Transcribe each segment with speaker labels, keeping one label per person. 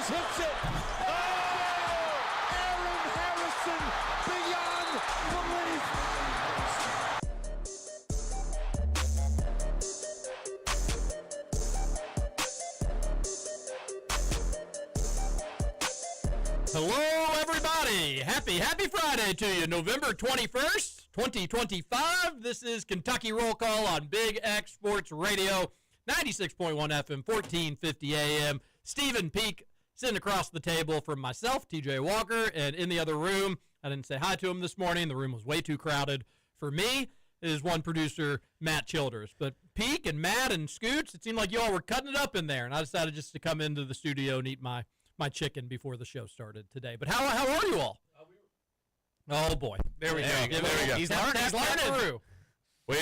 Speaker 1: hits it. Oh! Aaron Harrison beyond belief.
Speaker 2: Hello, everybody. Happy Friday to you. November 21st, 2025. This is Kentucky Roll Call on Big X Sports Radio, 96.1 FM, 1450 AM. Stephen Peak sitting across the table from myself, TJ Walker, and in the other room, I didn't say hi to him this morning. The room was way too crowded for me. Is one producer, Matt Childers. But Peak and Matt and Scoots, it seemed like you all were cutting it up in there, and I decided just to come into the studio and eat my chicken before the show started today. But how are you all? Oh, boy.
Speaker 3: There we go.
Speaker 2: He's learning.
Speaker 3: We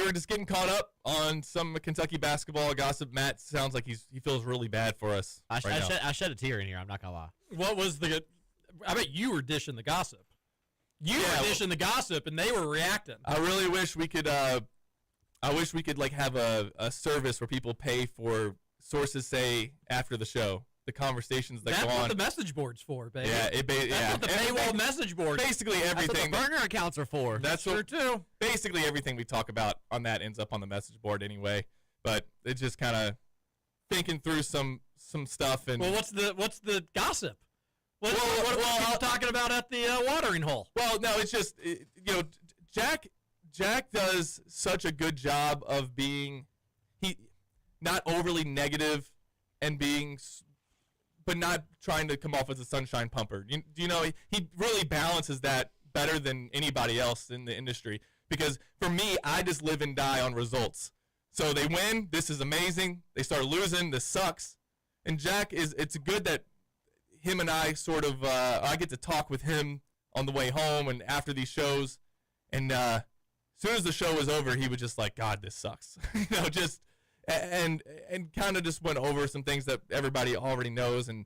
Speaker 3: were just getting caught up on some Kentucky basketball gossip. Matt sounds like he feels really bad for us.
Speaker 4: I shed a tear in here. I'm not gonna lie.
Speaker 2: What was I bet you were dishing the gossip. You were dishing the gossip, and they were reacting.
Speaker 3: I really wish we could. I wish we could have a service where people pay for sources say after the show. The conversations that go on.
Speaker 2: That's what the message board's for, baby.
Speaker 3: Yeah,
Speaker 2: That's what the paywall message board.
Speaker 3: Basically everything.
Speaker 4: That's what the burner accounts are for.
Speaker 3: That's
Speaker 2: sure too.
Speaker 3: Basically everything we talk about on that ends up on the message board anyway. But it's just kind of thinking through some stuff and.
Speaker 2: Well, what's the gossip? What are people talking about at the watering hole?
Speaker 3: Well, no, it's just Jack does such a good job of being not overly negative and being. But not trying to come off as a sunshine pumper. He really balances that better than anybody else in the industry. Because for me, I just live and die on results. So they win, this is amazing. They start losing, this sucks. And Jack it's good that him and I sort of, I get to talk with him on the way home and after these shows. And as soon as the show was over, he was just like, God, this sucks. And kind of just went over some things that everybody already knows and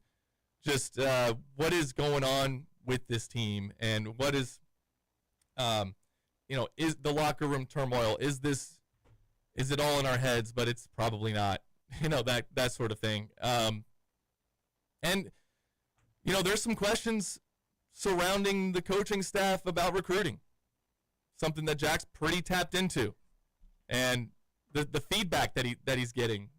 Speaker 3: just what is going on with this team and what is, is the locker room turmoil? Is it all in our heads? But it's probably not, that sort of thing. And there's some questions surrounding the coaching staff about recruiting, something that Jack's pretty tapped into. And the feedback that he's getting.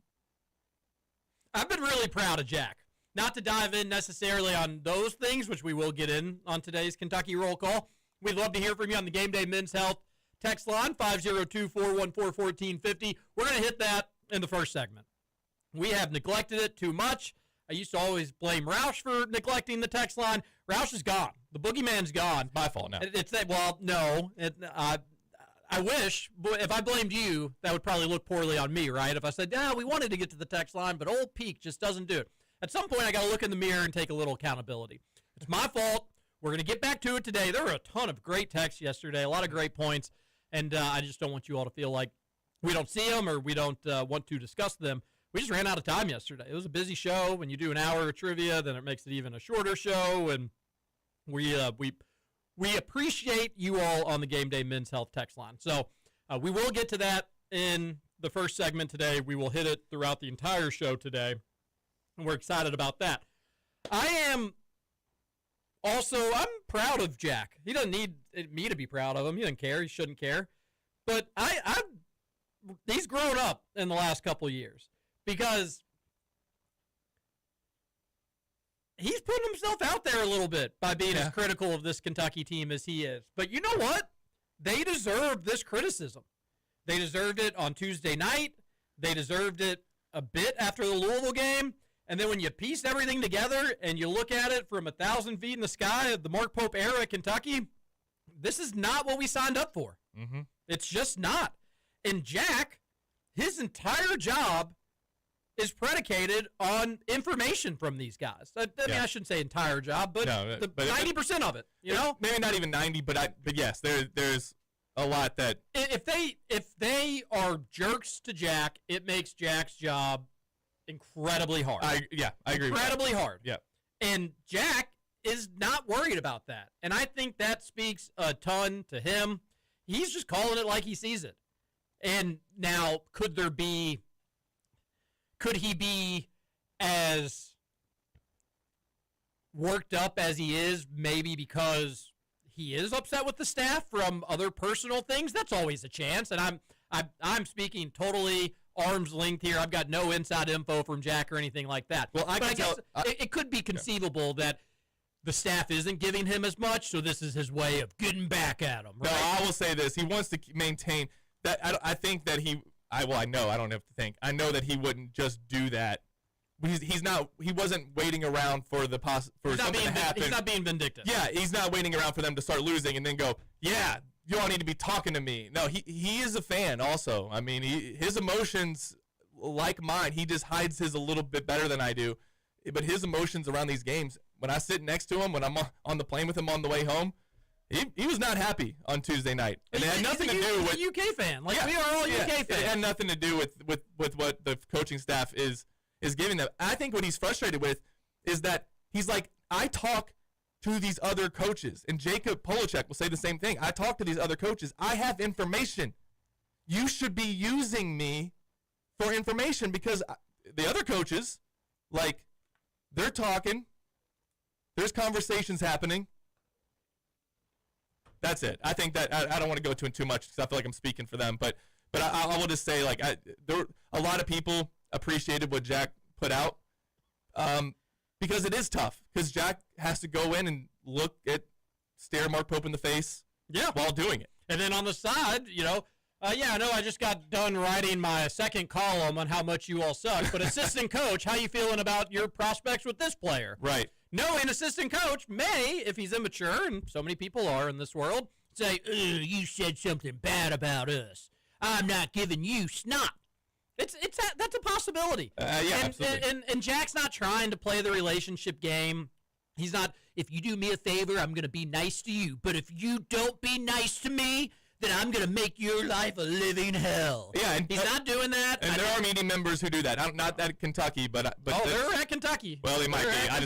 Speaker 2: I've been really proud of Jack. Not to dive in necessarily on those things, which we will get in on today's Kentucky Roll Call. We'd love to hear from you on the Gameday Men's Health text line, 502-414-1450. We're going to hit that in the first segment. We have neglected it too much. I used to always blame Roush for neglecting the text line. Roush is gone. The boogeyman's gone.
Speaker 3: My fault now.
Speaker 2: No. I wish, but if I blamed you, that would probably look poorly on me, right? If I said, we wanted to get to the text line, but old Peak just doesn't do it. At some point, I got to look in the mirror and take a little accountability. It's my fault. We're going to get back to it today. There were a ton of great texts yesterday, a lot of great points, and I just don't want you all to feel like we don't see them or we don't want to discuss them. We just ran out of time yesterday. It was a busy show. When you do an hour of trivia, then it makes it even a shorter show, and we appreciate you all on the Gameday Men's Health text line. So we will get to that in the first segment today. We will hit it throughout the entire show today, and we're excited about that. I'm proud of Jack. He doesn't need me to be proud of him. He doesn't care. He shouldn't care. But he's grown up in the last couple of years because he's putting himself out there a little bit by being as critical of this Kentucky team as he is. But you know what? They deserved this criticism. They deserved it on Tuesday night. They deserved it a bit after the Louisville game. And then when you piece everything together and you look at it from 1,000 feet in the sky of the Mark Pope era at Kentucky, this is not what we signed up for.
Speaker 3: Mm-hmm.
Speaker 2: It's just not. And Jack, his entire job is predicated on information from these guys. I mean, I shouldn't say entire job, but 90% of it,
Speaker 3: Maybe not even 90, but yes, there's a lot that.
Speaker 2: If they are jerks to Jack, it makes Jack's job incredibly hard.
Speaker 3: I agree.
Speaker 2: Incredibly hard.
Speaker 3: Yeah.
Speaker 2: And Jack is not worried about that. And I think that speaks a ton to him. He's just calling it like he sees it. And now, could he be as worked up as he is, maybe because he is upset with the staff from other personal things. That's always a chance, and I'm speaking totally arm's length here. I've got no inside info from Jack or anything like that.
Speaker 3: Well, I
Speaker 2: guess it could be conceivable that the staff isn't giving him as much, so this is his way of getting back at him. Right?
Speaker 3: No, I will say this: he wants to maintain that. I think that I know. I don't have to think. I know that he wouldn't just do that. He's not. He wasn't waiting around for something to happen.
Speaker 2: He's not being vindictive.
Speaker 3: Yeah, he's not waiting around for them to start losing and then go, yeah, you all need to be talking to me. No, he is a fan also. I mean, his emotions, like mine, he just hides his a little bit better than I do. But his emotions around these games, when I sit next to him, when I'm on the plane with him on the way home, he was not happy on Tuesday night. And it had nothing to do with
Speaker 2: a UK fan. Like, we are all UK fans.
Speaker 3: It had nothing to do with what the coaching staff is giving them. I think what he's frustrated with is that he's like, I talk to these other coaches, and Jacob Polachek will say the same thing. I talk to these other coaches. I have information. You should be using me for information, because the other coaches, like, they're talking. There's conversations happening. That's it. I think that I don't want to go into it too much because I feel like I'm speaking for them, but I will just say, like, there a lot of people appreciated what Jack put out, because it is tough, because Jack has to go in and stare Mark Pope in the face while doing it.
Speaker 2: And then on the side, I know I just got done writing my second column on how much you all suck, but assistant coach, how you feeling about your prospects with this player?
Speaker 3: Right.
Speaker 2: No, an assistant coach may, if he's immature, and so many people are in this world, say, you said something bad about us. I'm not giving you snot. That's a possibility.
Speaker 3: Absolutely.
Speaker 2: And Jack's not trying to play the relationship game. He's not, if you do me a favor, I'm going to be nice to you. But if you don't be nice to me, then I'm going to make your life a living hell.
Speaker 3: Yeah, and
Speaker 2: he's not doing that.
Speaker 3: And there are media members who do that. Not at Kentucky, but
Speaker 2: they're at Kentucky.
Speaker 3: Well, they might be. I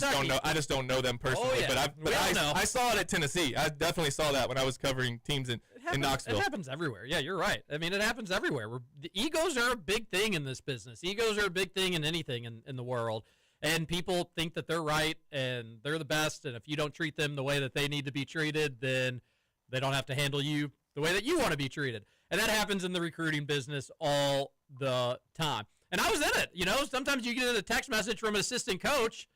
Speaker 3: just don't know them personally.
Speaker 2: Oh, yeah.
Speaker 3: But I saw it at Tennessee. I definitely saw that when I was covering teams in Knoxville.
Speaker 2: It happens everywhere. Yeah, you're right. I mean, it happens everywhere. The egos are a big thing in this business. Egos are a big thing in anything in the world. And people think that they're right and they're the best. And if you don't treat them the way that they need to be treated, then they don't have to handle you the way that you want to be treated. And that happens in the recruiting business all the time. And I was in it. Sometimes you get a text message from an assistant coach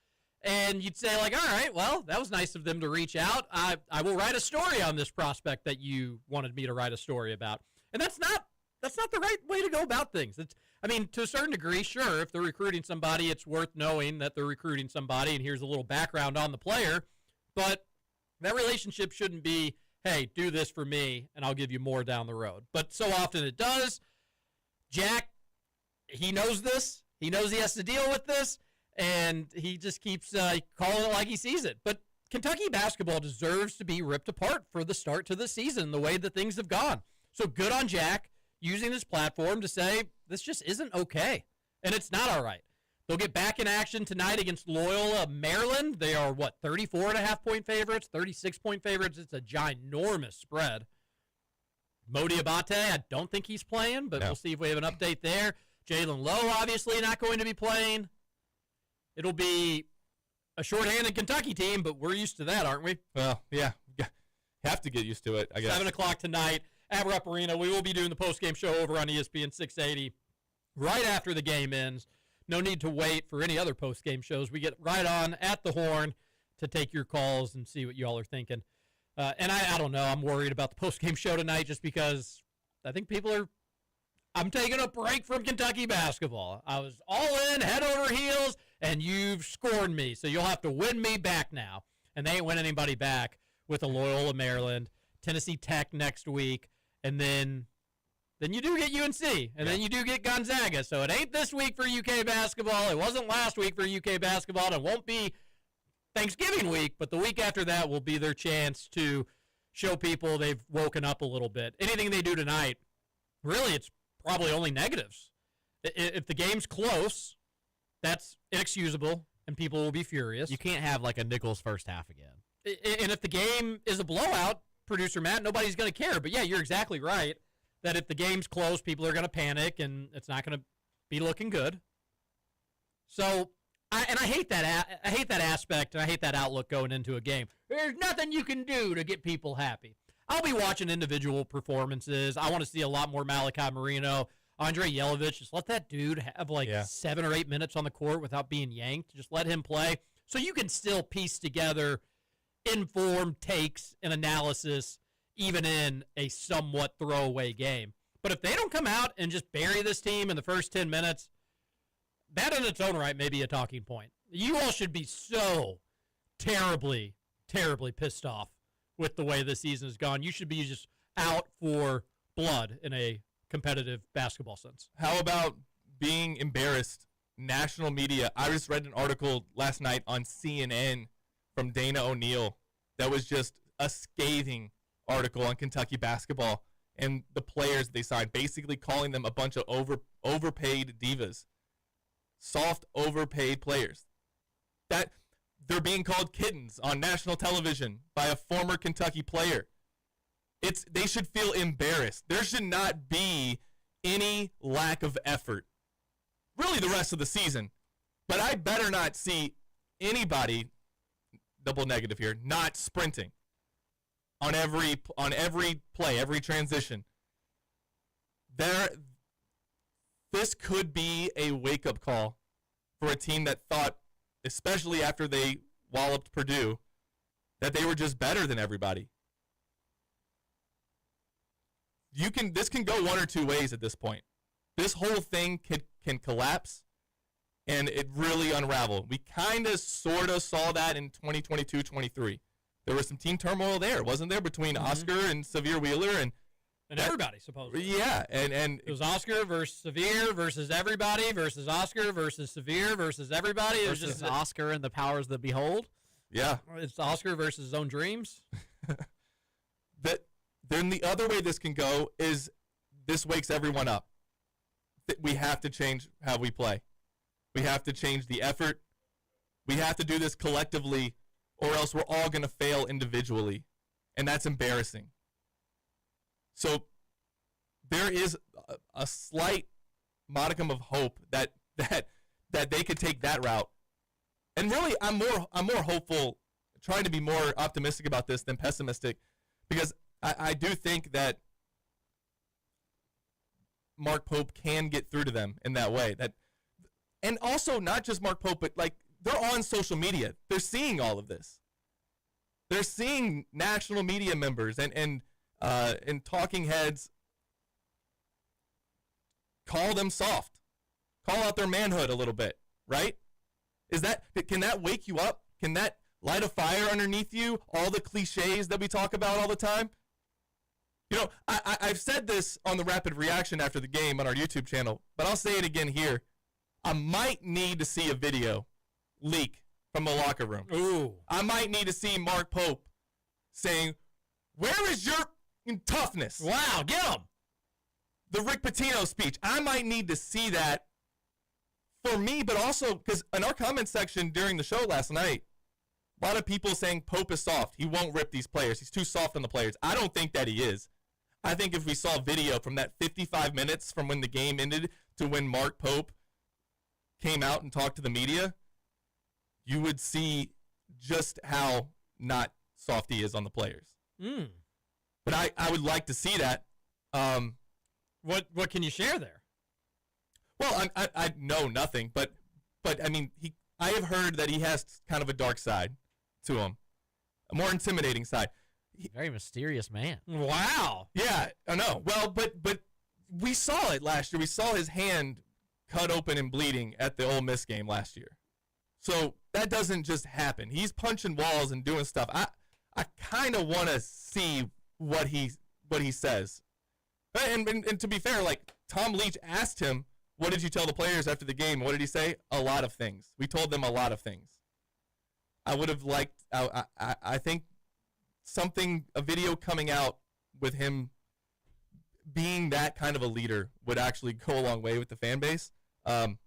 Speaker 2: and you'd say, like, all right, well, that was nice of them to reach out. I will write a story on this prospect that you wanted me to write a story about. And that's not the right way to go about things. To a certain degree, sure, if they're recruiting somebody, it's worth knowing that they're recruiting somebody, and here's a little background on the player. But that relationship shouldn't be, hey, do this for me, and I'll give you more down the road. But so often it does. Jack, he knows this. He knows he has to deal with this, and he just keeps calling it like he sees it. But Kentucky basketball deserves to be ripped apart for the start to the season, the way that things have gone. So good on Jack using his platform to say this just isn't okay, and it's not all right. They'll get back in action tonight against Loyola, Maryland. They are, 34.5-point favorites, 36-point favorites. It's a ginormous spread. Modi Abate, I don't think he's playing, but We'll see if we have an update there. Jalen Lowe, obviously, not going to be playing. It'll be a shorthanded Kentucky team, but we're used to that, aren't we?
Speaker 3: Well, yeah. Have to get used to it, I guess.
Speaker 2: 7 o'clock tonight at Rupp Arena. We will be doing the postgame show over on ESPN 680 right after the game ends. No need to wait for any other post-game shows. We get right on at the horn to take your calls and see what y'all are thinking. And I don't know. I'm worried about the post-game show tonight just because I think I'm taking a break from Kentucky basketball. I was all in, head over heels, and you've scorned me. So you'll have to win me back now. And they ain't win anybody back with a Loyola, Maryland, Tennessee Tech next week, and then you do get UNC, and then you do get Gonzaga. So it ain't this week for UK basketball. It wasn't last week for UK basketball, and it won't be Thanksgiving week, but the week after that will be their chance to show people they've woken up a little bit. Anything they do tonight, really, it's probably only negatives. If the game's close, that's inexcusable, and people will be furious.
Speaker 4: You can't have like a Nichols first half again.
Speaker 2: And if the game is a blowout, producer Matt, nobody's going to care. But, yeah, you're exactly right that if the game's close, people are going to panic, and it's not going to be looking good. So I hate that. I hate that aspect, and I hate that outlook going into a game. There's nothing you can do to get people happy. I'll be watching individual performances. I want to see a lot more Malachi Marino, Andre Yelovich. Just let that dude have 7 or 8 minutes on the court without being yanked. Just let him play, so you can still piece together informed takes and analysis, even in a somewhat throwaway game. But if they don't come out and just bury this team in the first 10 minutes, that in its own right may be a talking point. You all should be so terribly, terribly pissed off with the way this season has gone. You should be just out for blood in a competitive basketball sense.
Speaker 3: How about being embarrassed? National media. I just read an article last night on CNN from Dana O'Neill that was just a scathing article on Kentucky basketball and the players they signed, basically calling them a bunch of overpaid divas. Soft, overpaid players. That they're being called kittens on national television by a former Kentucky player. They should feel embarrassed. There should not be any lack of effort, really, the rest of the season. But I better not see anybody, double negative here, not sprinting on every play, every transition. This could be a wake-up call for a team that thought, especially after they walloped Purdue, that they were just better than everybody. This can go one or two ways at this point. This whole thing can collapse, and it really unravel. We kind of, sort of saw that in 2022-23. There was some team turmoil there, wasn't there, between Oscar and Severe Wheeler and
Speaker 2: everybody, supposedly.
Speaker 3: Yeah, and
Speaker 2: it was Oscar versus Severe versus everybody versus Oscar versus Severe versus everybody. It was
Speaker 4: Versus
Speaker 2: just
Speaker 4: Oscar and the powers that behold.
Speaker 3: yeah.
Speaker 2: It's Oscar versus his own dreams.
Speaker 3: Then the other way this can go is this wakes everyone up. We have to change how we play. We have to change the effort. We have to do this collectively, or else we're all going to fail individually, and that's embarrassing. So there is a slight modicum of hope that they could take that route. And really, I'm more hopeful, trying to be more optimistic about this than pessimistic, because I do think that Mark Pope can get through to them in that way. And also not just Mark Pope, but they're on social media. They're seeing all of this. They're seeing national media members and talking heads call them soft, call out their manhood a little bit, right? Can that wake you up? Can that light a fire underneath you? All the cliches that we talk about all the time? I've said this on the Rapid Reaction after the game on our YouTube channel, but I'll say it again here. I might need to see a video leak from the locker room.
Speaker 2: Ooh.
Speaker 3: I might need to see Mark Pope saying, "Where is your toughness?"
Speaker 2: Wow, get him.
Speaker 3: The Rick Pitino speech. I might need to see that for me, but also because in our comment section during the show last night, a lot of people saying Pope is soft. He won't rip these players. He's too soft on the players. I don't think that he is. I think if we saw video from that 55 minutes from when the game ended to when Mark Pope came out and talked to the media, you would see just how not soft he is on the players. But I would like to see that.
Speaker 2: What can you share there?
Speaker 3: Well, I know nothing, but I mean, I have heard that he has kind of a dark side to him, a more intimidating side.
Speaker 4: Very mysterious man.
Speaker 2: Wow.
Speaker 3: Yeah, I know. Well, but we saw it last year. We saw his hand cut open and bleeding at the Ole Miss game last year. So that doesn't just happen. He's punching walls and doing stuff. I kind of want to see what he says. And to be fair, Tom Leach asked him, "What did you tell the players after the game?" What did he say? A lot of things. We told them a lot of things. I would have liked, I think a video coming out with him being that kind of a leader would actually go a long way with the fan base. But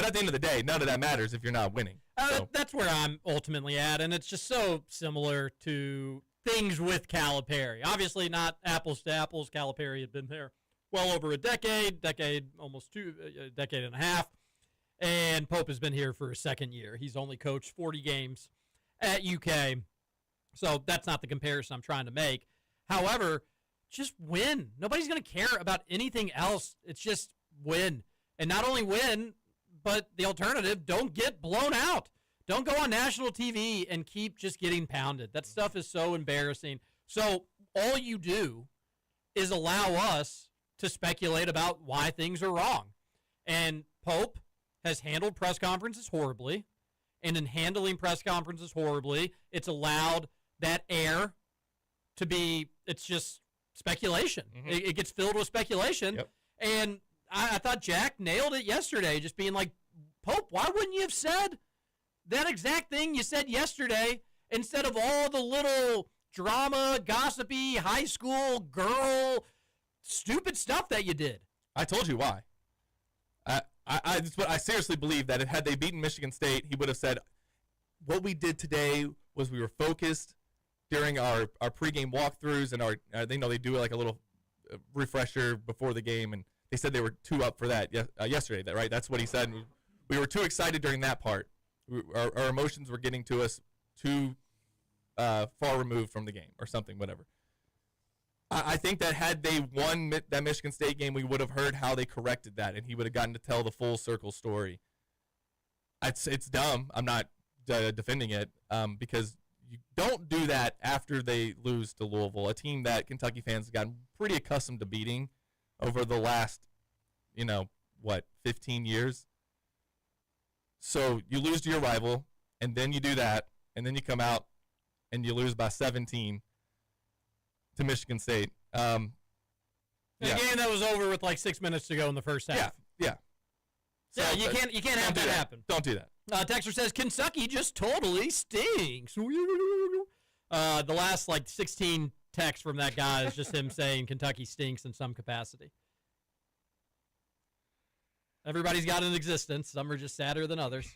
Speaker 3: at the end of the day, none of that matters if you're not winning. So.
Speaker 2: That's where I'm ultimately at, and it's just so similar to things with Calipari. Obviously not apples to apples. Calipari had been there well over a decade, almost a decade and a half. and Pope has been here for a second year. He's only coached 40 games at UK, so that's not the comparison I'm trying to make. However, just win. Nobody's going to care about anything else. It's just win. And not only win, but the alternative, don't get blown out. Don't go on national TV and keep just getting pounded. That stuff is so embarrassing. So all you do is allow us to speculate about why things are wrong. And Pope has handled press conferences horribly. And in handling press conferences horribly, it's allowed that air to be, it's just speculation.
Speaker 3: Mm-hmm.
Speaker 2: It gets filled with speculation.
Speaker 3: Yep.
Speaker 2: And I thought Jack nailed it yesterday, just being like, Pope, why wouldn't you have said that exact thing you said yesterday instead of all the little drama, gossipy, high school girl, stupid stuff that you did?
Speaker 3: I told you why. I seriously believe that had they beaten Michigan State, he would have said, what we did today was we were focused during our pregame walkthroughs and they do like a little refresher before the game, and they said they were 2 up for that yesterday. Right? That's what he said. We were too excited during that part. Our emotions were getting to us too far removed from the game or something, whatever. I think that had they won that Michigan State game, we would have heard how they corrected that, and he would have gotten to tell the full circle story. It's dumb. I'm not defending it because you don't do that after they lose to Louisville, a team that Kentucky fans have gotten pretty accustomed to beating over the last, 15 years. So you lose to your rival, and then you do that, and then you come out and you lose by 17 to Michigan State.
Speaker 2: A game that was over with like 6 minutes to go in the first half.
Speaker 3: Yeah. So,
Speaker 2: Yeah, you can't have that happen.
Speaker 3: Don't do that.
Speaker 2: Texter says Kentucky just totally stinks. The last 16 texts from that guy is just him saying Kentucky stinks in some capacity. Everybody's got an existence. Some are just sadder than others.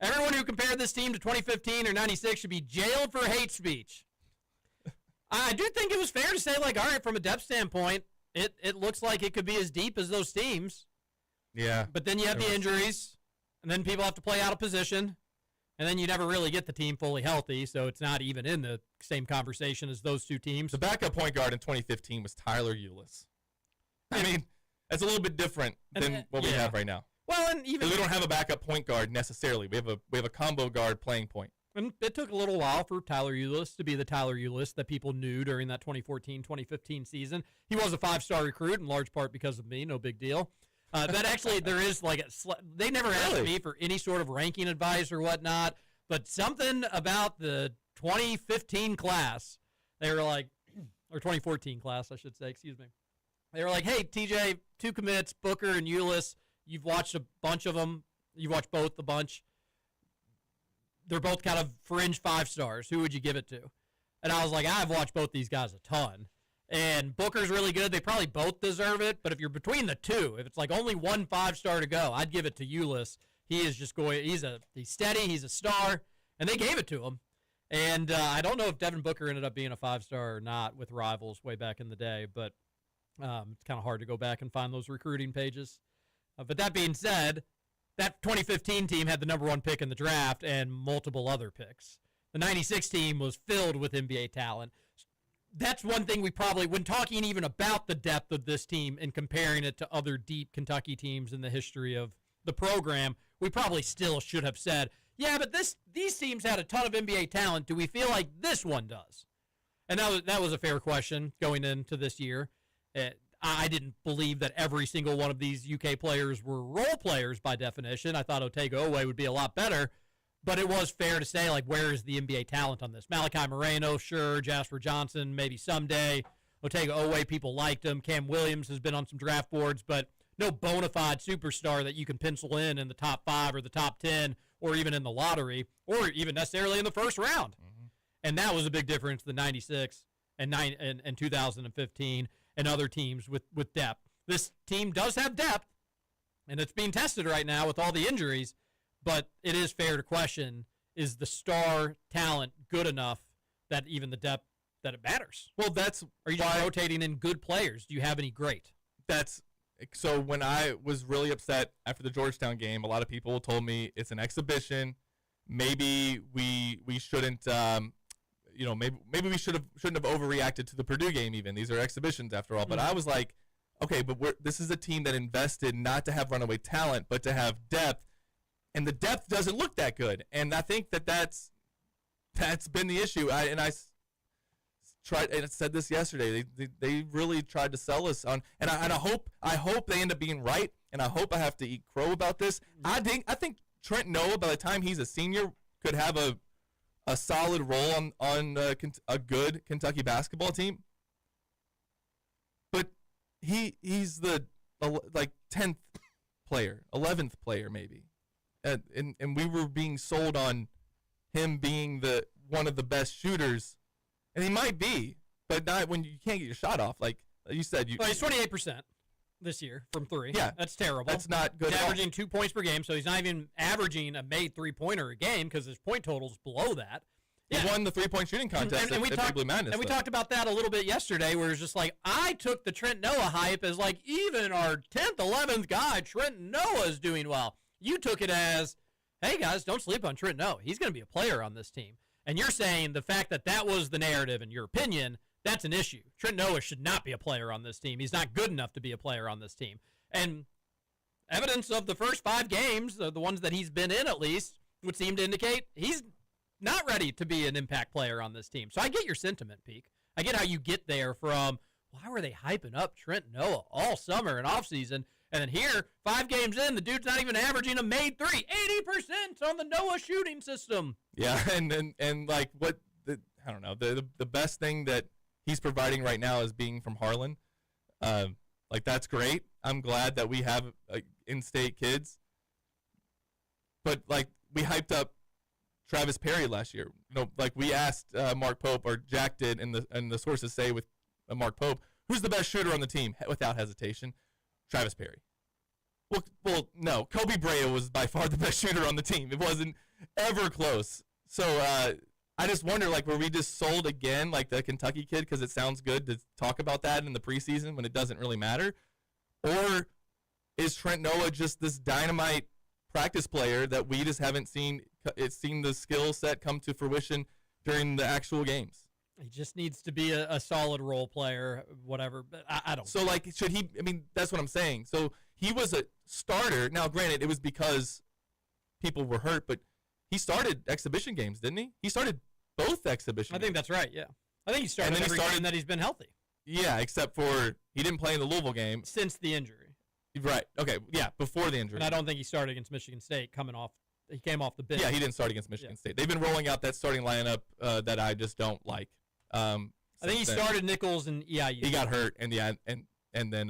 Speaker 2: Everyone who compared this team to 2015 or 96 should be jailed for hate speech. I do think it was fair to say, all right, from a depth standpoint, it looks like it could be as deep as those teams.
Speaker 3: Yeah.
Speaker 2: But then you have the injuries, and then people have to play out of position, and then you never really get the team fully healthy, so it's not even in the same conversation as those two teams.
Speaker 3: The backup point guard in 2015 was Tyler Ulis. I mean, that's a little bit different than what we have right now.
Speaker 2: Well, and even
Speaker 3: we don't have a backup point guard necessarily. We have a combo guard playing point.
Speaker 2: And it took a little while for Tyler Ulis to be the Tyler Ulis that people knew during that 2014-2015 season. He was a 5-star recruit in large part because of me. No big deal. That actually, there is they never asked me for any sort of ranking advice or whatnot, but something about the 2015 class, they were like, or 2014 class, I should say, excuse me. They were like, hey, TJ, 2 commits, Booker and Ulis. You've watched a bunch of them. You've watched both a bunch. They're both kind of fringe 5-stars. Who would you give it to? And I was like, I've watched both these guys a ton. And Booker's really good. They probably both deserve it. But if you're between the two, if it's only one 5-star to go, I'd give it to Ulis. He is just going. He's steady. He's a star, and they gave it to him. And I don't know if Devin Booker ended up being a 5-star or not with Rivals way back in the day. But it's kind of hard to go back and find those recruiting pages. But that being said, that 2015 team had the number 1 pick in the draft and multiple other picks. The 96 team was filled with NBA talent. That's one thing we probably, when talking even about the depth of this team and comparing it to other deep Kentucky teams in the history of the program, we probably still should have said, yeah, but these teams had a ton of NBA talent. Do we feel like this one does? And that was a fair question going into this year. I didn't believe that every single one of these UK players were role players by definition. I thought Otega Owe would be a lot better, but it was fair to say, where is the NBA talent on this? Malachi Moreno, sure. Jasper Johnson, maybe someday. Otega Owe, people liked him. Cam Williams has been on some draft boards, but no bona fide superstar that you can pencil in the top 5 or the top 10 or even in the lottery or even necessarily in the first round. Mm-hmm. And that was a big difference than 96 and 2015. And other teams with depth. This team does have depth, and it's being tested right now with all the injuries, but it is fair to question, is the star talent good enough that even the depth, that it matters?
Speaker 3: Well, that's
Speaker 2: Are you just rotating in good players? Do you have any great?
Speaker 3: That's So when I was really upset after the Georgetown game, a lot of people told me it's an exhibition. Maybe we shouldn't, maybe we shouldn't have overreacted to the Purdue game. Even these are exhibitions after all. But I was like, okay, but this is a team that invested not to have runaway talent, but to have depth, and the depth doesn't look that good. And I think that's been the issue. I tried, and I said this yesterday. They really tried to sell us on, and I hope they end up being right, and I hope I have to eat crow about this. I think Trent Noah, by the time he's a senior, could have a solid role on a good Kentucky basketball team. But he's the 10th player, 11th player maybe, and we were being sold on him being one of the best shooters. And he might be, but not when you can't get your shot off. Like you said,
Speaker 2: well, he's 28% this year from three.
Speaker 3: Yeah,
Speaker 2: that's terrible.
Speaker 3: That's not good.
Speaker 2: He's averaging 2 points per game, so he's not even averaging a made 3-pointer a game because his point total's below that.
Speaker 3: Yeah. He won the 3-point shooting contest at Big Blue Madness.
Speaker 2: And we talked about that a little bit yesterday, where it's just like I took the Trent Noah hype as like even our 10th, 11th guy, Trent Noah, is doing well. You took it as, hey guys, don't sleep on Trent Noah. He's going to be a player on this team. And you're saying the fact that was the narrative, in your opinion, that's an issue. Trent Noah should not be a player on this team. He's not good enough to be a player on this team. And evidence of the first 5 games, the ones that he's been in at least, would seem to indicate he's not ready to be an impact player on this team. So I get your sentiment, Peak. I get how you get there from, why were they hyping up Trent Noah all summer and offseason? And then here, 5 games in, the dude's not even averaging a made 3. 80% on the Noah shooting system.
Speaker 3: Yeah, and like I don't know, the best thing that he's providing right now is being from Harlan. Like that's great. I'm glad that we have in-state kids. But like we hyped up Travis Perry last year. Like we asked Mark Pope, or Jack did, and the sources say with Mark Pope, who's the best shooter on the team? Without hesitation, Travis Perry. Well, no. Kobe Bryant was by far the best shooter on the team. It wasn't ever close. So I just wonder, like, were we just sold again, like the Kentucky kid, because it sounds good to talk about that in the preseason when it doesn't really matter? Or is Trent Noah just this dynamite practice player that we just haven't seen the skill set come to fruition during the actual games?
Speaker 2: He just needs to be a solid role player, whatever. But I don't.
Speaker 3: So, like, should he? I mean, that's what I'm saying. So he was a starter. Now, granted, it was because people were hurt, but he started exhibition games, didn't he? He started both exhibition games.
Speaker 2: I think that's right, yeah. I think he started every game that he's been healthy.
Speaker 3: Yeah, except for he didn't play in the Louisville game.
Speaker 2: Since the injury.
Speaker 3: Right. Okay, yeah, before the injury.
Speaker 2: And I don't think he started against Michigan State he came off the bench.
Speaker 3: Yeah, he didn't start against Michigan State. They've been rolling out that starting lineup that I just don't like.
Speaker 2: I think he started Nichols and EIU.
Speaker 3: He got hurt, and then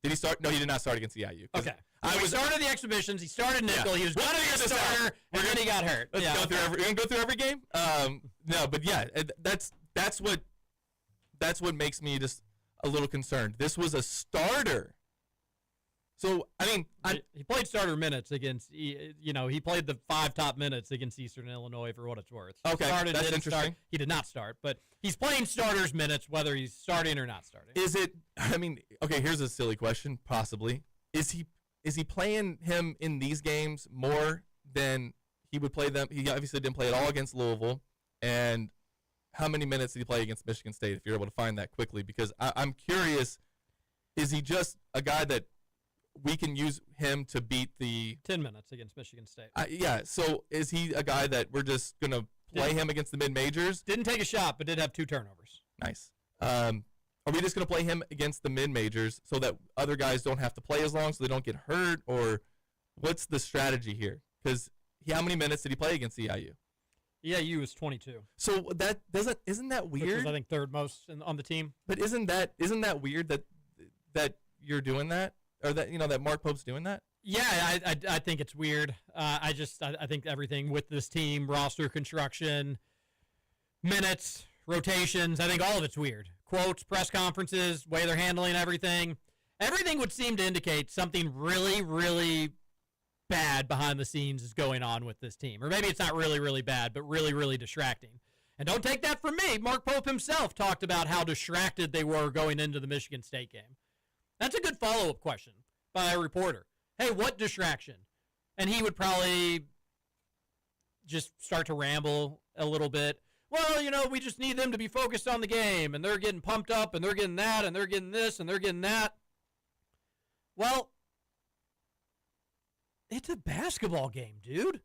Speaker 3: Did he start? No, he did not start against EIU.
Speaker 2: Okay. He started the exhibitions. He started Nickel. Yeah. He was going to be a starter, and then he got hurt.
Speaker 3: Let's go through we're going to go through every game? No, but yeah, that's what makes me just a little concerned. This was a starter. So, I mean,
Speaker 2: he played starter minutes against, he played the 5 top minutes against Eastern Illinois for what it's worth.
Speaker 3: Okay, that's interesting.
Speaker 2: He did not start, but he's playing starters minutes whether he's starting or not starting.
Speaker 3: Okay, here's a silly question, possibly. Is he playing him in these games more than he would play them? He obviously didn't play at all against Louisville. And how many minutes did he play against Michigan State, if you're able to find that quickly? Because I'm curious, is he just a guy that we can use him to beat the
Speaker 2: 10 minutes against Michigan State?
Speaker 3: Yeah. So is he a guy that we're just going to play him against the mid-majors?
Speaker 2: Didn't take a shot, but did have 2 turnovers.
Speaker 3: Nice. Are we just going to play him against the mid-majors so that other guys don't have to play as long so they don't get hurt? Or what's the strategy here? Because how many minutes did he play against EIU?
Speaker 2: EIU was 22.
Speaker 3: So isn't that weird?
Speaker 2: Which was, I think, third most on the team.
Speaker 3: But isn't that weird that you're doing that? Or that Mark Pope's doing that?
Speaker 2: Yeah, I think it's weird. I think everything with this team, roster construction, minutes, rotations, I think all of it's weird. Quotes, press conferences, way they're handling everything. Everything would seem to indicate something really, really bad behind the scenes is going on with this team. Or maybe it's not really, really bad, but really, really distracting. And don't take that from me. Mark Pope himself talked about how distracted they were going into the Michigan State game. That's a good follow-up question. by a reporter. Hey, what distraction? And he would probably just start to ramble a little bit. Well, we just need them to be focused on the game, and they're getting pumped up, and they're getting that, and they're getting this, and they're getting that. Well, it's a basketball game, dude.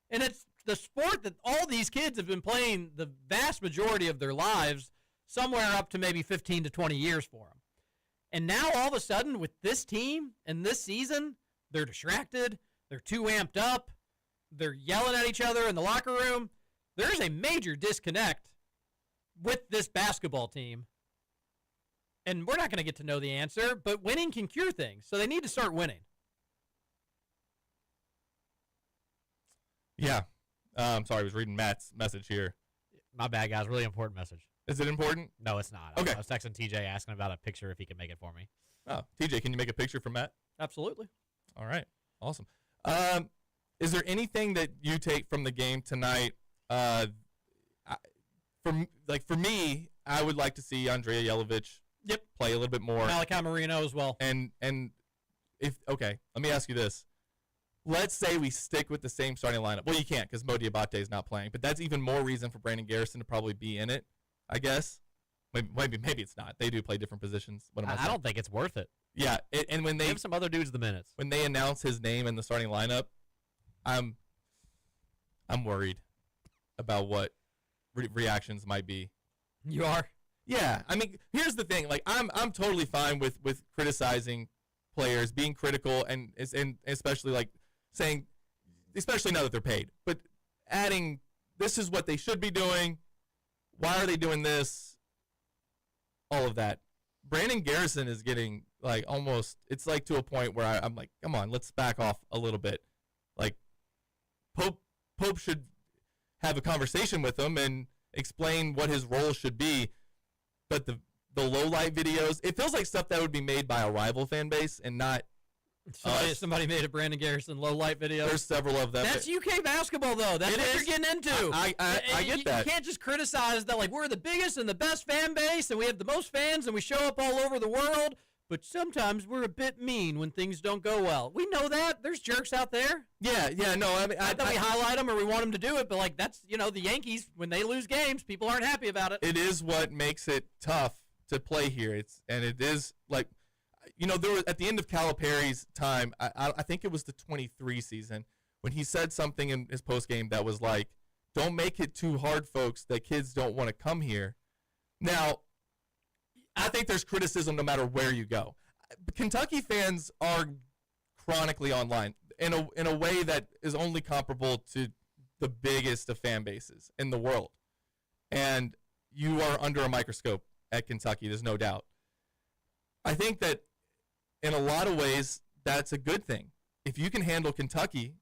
Speaker 2: And it's the sport that all these kids have been playing the vast majority of their lives, somewhere up to maybe 15 to 20 years for them. And now all of a sudden with this team and this season, they're distracted, they're too amped up, they're yelling at each other in the locker room. There's a major disconnect with this basketball team. And we're not going to get to know the answer, but winning can cure things. So they need to start winning.
Speaker 3: Yeah. Sorry, I was reading Matt's message here.
Speaker 4: My bad, guys. Really important message.
Speaker 3: Is it important?
Speaker 4: No, it's not.
Speaker 3: Okay.
Speaker 4: I was texting TJ asking about a picture if he could make it for me.
Speaker 3: Oh, TJ, can you make a picture for Matt?
Speaker 2: Absolutely.
Speaker 3: All right. Awesome. Is there anything that you take from the game tonight? For me, I would like to see Andrea Jelovic play a little bit more.
Speaker 2: Malachi Marino as well.
Speaker 3: And let me ask you this. Let's say we stick with the same starting lineup. Well, you can't because Mo Diabate is not playing, but that's even more reason for Brandon Garrison to probably be in it, I guess. Maybe it's not. They do play different positions. What am I saying?
Speaker 4: I don't think it's worth it.
Speaker 3: Yeah, and when they
Speaker 4: give some other dudes the minutes.
Speaker 3: When they announce his name in the starting lineup, I'm worried about what reactions might be.
Speaker 2: You are?
Speaker 3: Yeah. I mean, here's the thing. Like, I'm totally fine with criticizing players, being critical, and especially like saying, especially now that they're paid, but adding this is what they should be doing. Why are they doing this? All of that. Brandon Garrison is getting like almost. It's like to a point where I'm like, come on, let's back off a little bit. Like, Pope should have a conversation with him and explain what his role should be. But the low light videos, it feels like stuff that would be made by a rival fan base and not
Speaker 2: Somebody made a Brandon Garrison low light video.
Speaker 3: There's several of them.
Speaker 2: That's UK basketball, though. That's what you're getting into.
Speaker 3: I get that.
Speaker 2: You can't just criticize that, like, we're the biggest and the best fan base, and we have the most fans, and we show up all over the world. But sometimes we're a bit mean when things don't go well. We know that. There's jerks out there.
Speaker 3: Yeah, no. I mean,
Speaker 2: Not that we highlight them or we want them to do it, but, like, that's, the Yankees, when they lose games, people aren't happy about it.
Speaker 3: It is what makes it tough to play here. It is, like, there was, at the end of Calipari's time, I think it was the 23 season, when he said something in his postgame that was like, don't make it too hard, folks, that kids don't want to come here. Now, I think there's criticism no matter where you go. Kentucky fans are chronically online in a way that is only comparable to the biggest of fan bases in the world. And you are under a microscope at Kentucky, there's no doubt. I think that in a lot of ways, that's a good thing. If you can handle Kentucky,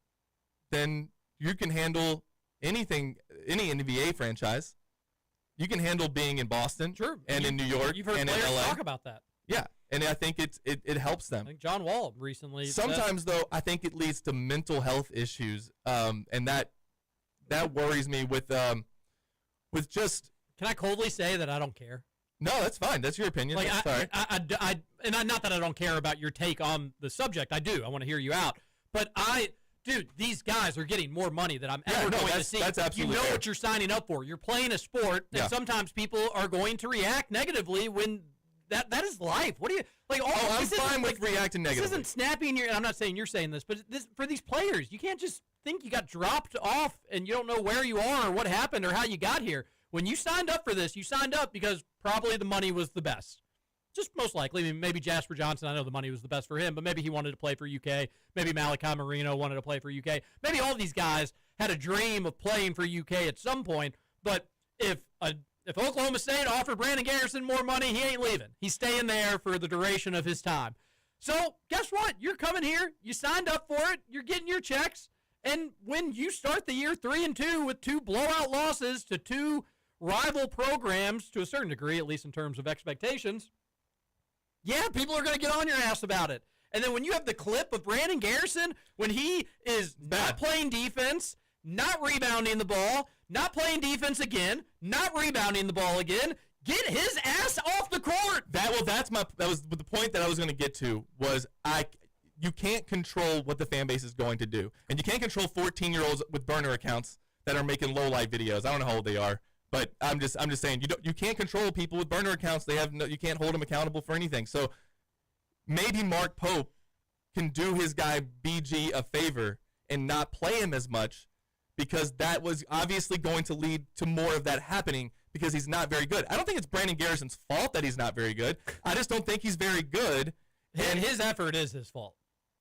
Speaker 3: then you can handle anything, any NBA franchise. You can handle being in Boston,
Speaker 2: sure,
Speaker 3: and in New York,
Speaker 2: you've heard
Speaker 3: and in
Speaker 2: players
Speaker 3: LA.
Speaker 2: Talk about that.
Speaker 3: Yeah, and I think it helps them.
Speaker 2: I think John Wall recently.
Speaker 3: Sometimes, though, I think it leads to mental health issues, and that worries me with just.
Speaker 2: Can I coldly say that I don't care?
Speaker 3: No, that's fine. That's your opinion.
Speaker 2: Like,
Speaker 3: sorry.
Speaker 2: Not that I don't care about your take on the subject. I do. I want to hear you out. But dude, these guys are getting more money than I'm ever going to see.
Speaker 3: That's absolutely fair.
Speaker 2: What you're signing up for. You're playing a sport, and sometimes people are going to react negatively when that is life. What do you like?
Speaker 3: I'm fine with reacting negatively.
Speaker 2: This isn't snapping your. I'm not saying you're saying this, but for these players, you can't just think you got dropped off and you don't know where you are or what happened or how you got here. When you signed up for this, you signed up because probably the money was the best. Just most likely. I mean, maybe Jasper Johnson, I know the money was the best for him, but maybe he wanted to play for UK. Maybe Malachi Marino wanted to play for UK. Maybe all these guys had a dream of playing for UK at some point, but if Oklahoma State offered Brandon Garrison more money, he ain't leaving. He's staying there for the duration of his time. So guess what? You're coming here. You signed up for it. You're getting your checks. And when you start the year 3-2 with 2 blowout losses to 2 rival programs, to a certain degree, at least in terms of expectations, yeah, people are going to get on your ass about it. And then when you have the clip of Brandon Garrison, when he is not playing defense, not rebounding the ball, not playing defense again, not rebounding the ball again, get his ass off the court.
Speaker 3: That was the point that I was going to get to was you can't control what the fan base is going to do, and you can't control 14-year-olds with burner accounts that are making low light videos. I don't know how old they are, but I'm just saying you can't control people with burner accounts. You can't hold them accountable for anything. So maybe Mark Pope can do his guy BG a favor and not play him as much, because that was obviously going to lead to more of that happening, because he's not very good. I don't think it's Brandon Garrison's fault that he's not very good. I just don't think he's very good.
Speaker 2: And his effort is his fault.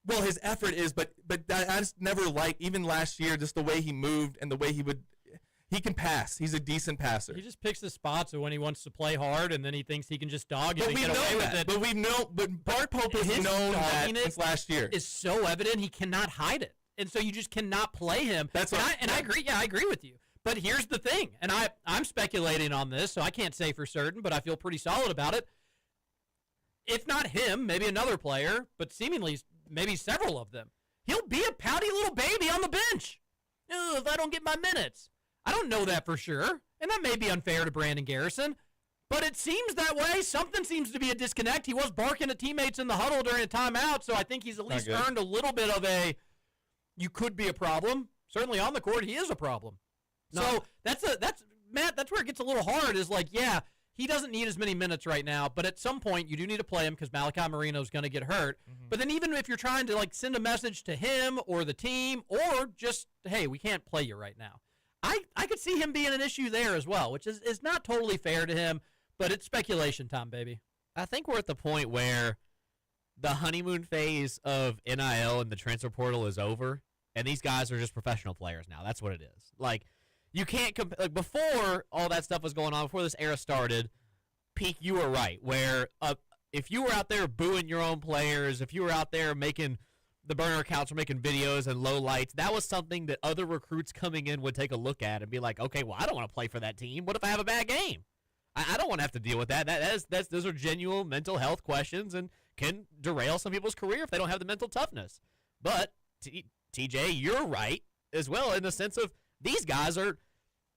Speaker 3: Well, his effort is, but I just never liked, even last year, just the way he moved and the way he can pass. He's a decent passer.
Speaker 2: He just picks the spots when he wants to play hard, and then he thinks he can just dog it and get away with it.
Speaker 3: But Mark Pope has known that since last year.
Speaker 2: Is so evident he cannot hide it. And so you just cannot play him. I agree. Yeah, I agree with you. But here's the thing, and I'm speculating on this, so I can't say for certain, but I feel pretty solid about it. If not him, maybe another player, but seemingly maybe several of them, he'll be a pouty little baby on the bench. If I don't get my minutes. I don't know that for sure, and that may be unfair to Brandon Garrison, but it seems that way. Something seems to be a disconnect. He was barking at teammates in the huddle during a timeout, so I think he's at least earned a little bit of a, you could be a problem. Certainly on the court, he is a problem. No. So that's Matt, that's where it gets a little hard, is like, yeah, he doesn't need as many minutes right now, but at some point you do need to play him because Malachi Marino is going to get hurt. Mm-hmm. But then even if you're trying to like send a message to him or the team, or just, hey, we can't play you right now, I could see him being an issue there as well, which is not totally fair to him, but it's speculation time, baby.
Speaker 4: I think we're at the point where the honeymoon phase of NIL and the transfer portal is over, and these guys are just professional players now. That's what it is. Like, you can't like before all that stuff was going on, before this era started, Peak, you were right, where if you were out there booing your own players, if you were out there making the burner accounts or making videos and low lights, that was something that other recruits coming in would take a look at and be like, okay, well, I don't want to play for that team. What if I have a bad game? I don't want to have to deal with that. Those are genuine mental health questions and can derail some people's career if they don't have the mental toughness. But, TJ, you're right as well, in the sense of these guys are,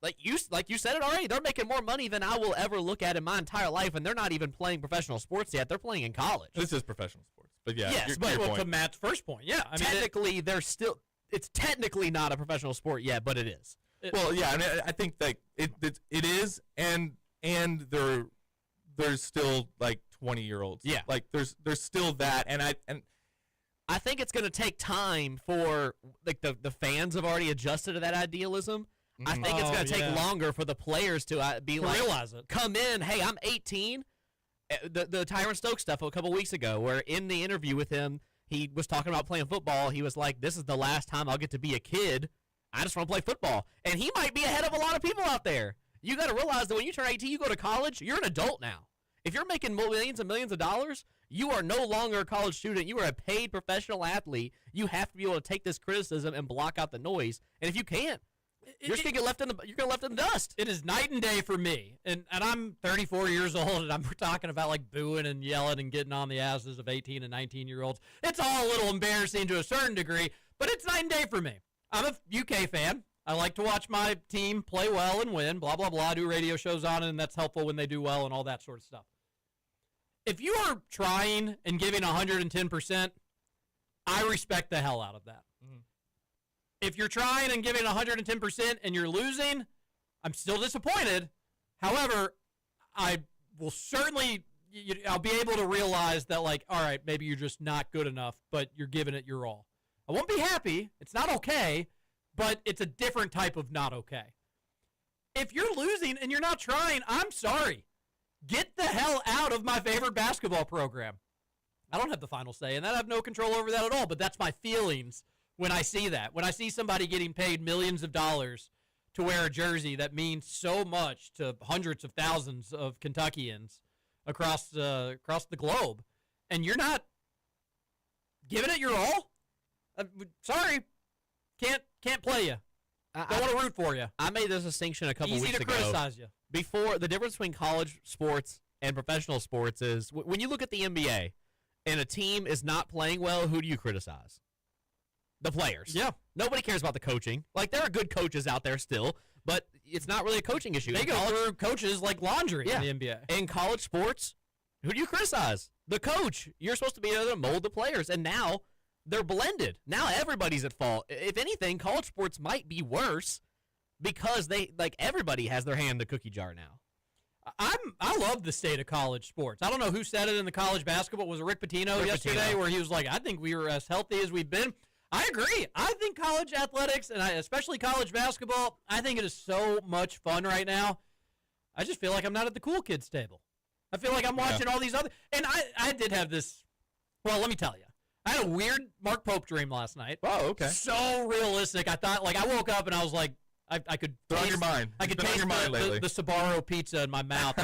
Speaker 4: like you said it already, they're making more money than I will ever look at in my entire life, and they're not even playing professional sports yet. They're playing in college.
Speaker 3: This is professional sports. But yeah,
Speaker 2: yes, but to Matt's first point, yeah. I mean,
Speaker 4: technically, it's technically not a professional sport yet, but it is.
Speaker 3: Well, yeah, I mean, I think that it is, and there's still like 20-year-olds.
Speaker 4: Yeah,
Speaker 3: like there's still that, and
Speaker 4: I think it's going to take time for like the fans have already adjusted to that idealism. Mm-hmm. I think it's going to take longer for the players to be like,
Speaker 2: realize it.
Speaker 4: Come in, hey, I'm 18. The Tyron Stokes stuff a couple weeks ago, where in the interview with him, he was talking about playing football. He was like, this is the last time I'll get to be a kid. I just want to play football. And he might be ahead of a lot of people out there. You got to realize that when you turn 18, you go to college, you're an adult now. If you're making millions and millions of dollars, you are no longer a college student. You are a paid professional athlete. You have to be able to take this criticism and block out the noise. And if you can't, you're going to get left in the dust.
Speaker 2: It is night and day for me. And I'm 34 years old, and I'm talking about like booing and yelling and getting on the asses of 18 and 19-year-olds. It's all a little embarrassing to a certain degree, but it's night and day for me. I'm a UK fan. I like to watch my team play well and win, blah, blah, blah. I do radio shows on it, and that's helpful when they do well and all that sort of stuff. If you are trying and giving 110%, I respect the hell out of that. Mm-hmm. If you're trying and giving 110% and you're losing, I'm still disappointed. However, I will certainly, I'll be able to realize that, like, all right, maybe you're just not good enough, but you're giving it your all. I won't be happy. It's not okay, but it's a different type of not okay. If you're losing and you're not trying, I'm sorry. Get the hell out of my favorite basketball program. I don't have the final say in that. I have no control over that at all, but that's my feelings when I see that. When I see somebody getting paid millions of dollars to wear a jersey that means so much to hundreds of thousands of Kentuckians across the globe, and you're not giving it your all, sorry, can't play you. Don't want to root for you.
Speaker 4: I made this distinction a couple weeks ago.
Speaker 2: Easy to criticize you.
Speaker 4: Before, the difference between college sports and professional sports is when you look at the NBA and a team is not playing well, who do you criticize? The players.
Speaker 2: Yeah.
Speaker 4: Nobody cares about the coaching. Like, there are good coaches out there still, but it's not really a coaching issue.
Speaker 2: They go through coaches like laundry in the NBA.
Speaker 4: In college sports, who do you criticize? The coach. You're supposed to be able to mold the players. And now they're blended. Now everybody's at fault. If anything, college sports might be worse because everybody has their hand in the cookie jar now.
Speaker 2: I love the state of college sports. I don't know who said it in the college basketball. Was it Rick Pitino yesterday where he was like, I think we were as healthy as we've been. I agree. I think college athletics, and especially college basketball, I think it is so much fun right now. I just feel like I'm not at the cool kids table. I feel like I'm watching all these other – and I did have this – well, let me tell you. I had a weird Mark Pope dream last night.
Speaker 3: Oh, okay.
Speaker 2: So realistic. I thought – like I woke up and I was like – I could
Speaker 3: taste,
Speaker 2: on
Speaker 3: your mind.
Speaker 2: I could taste the Sbarro pizza in my mouth.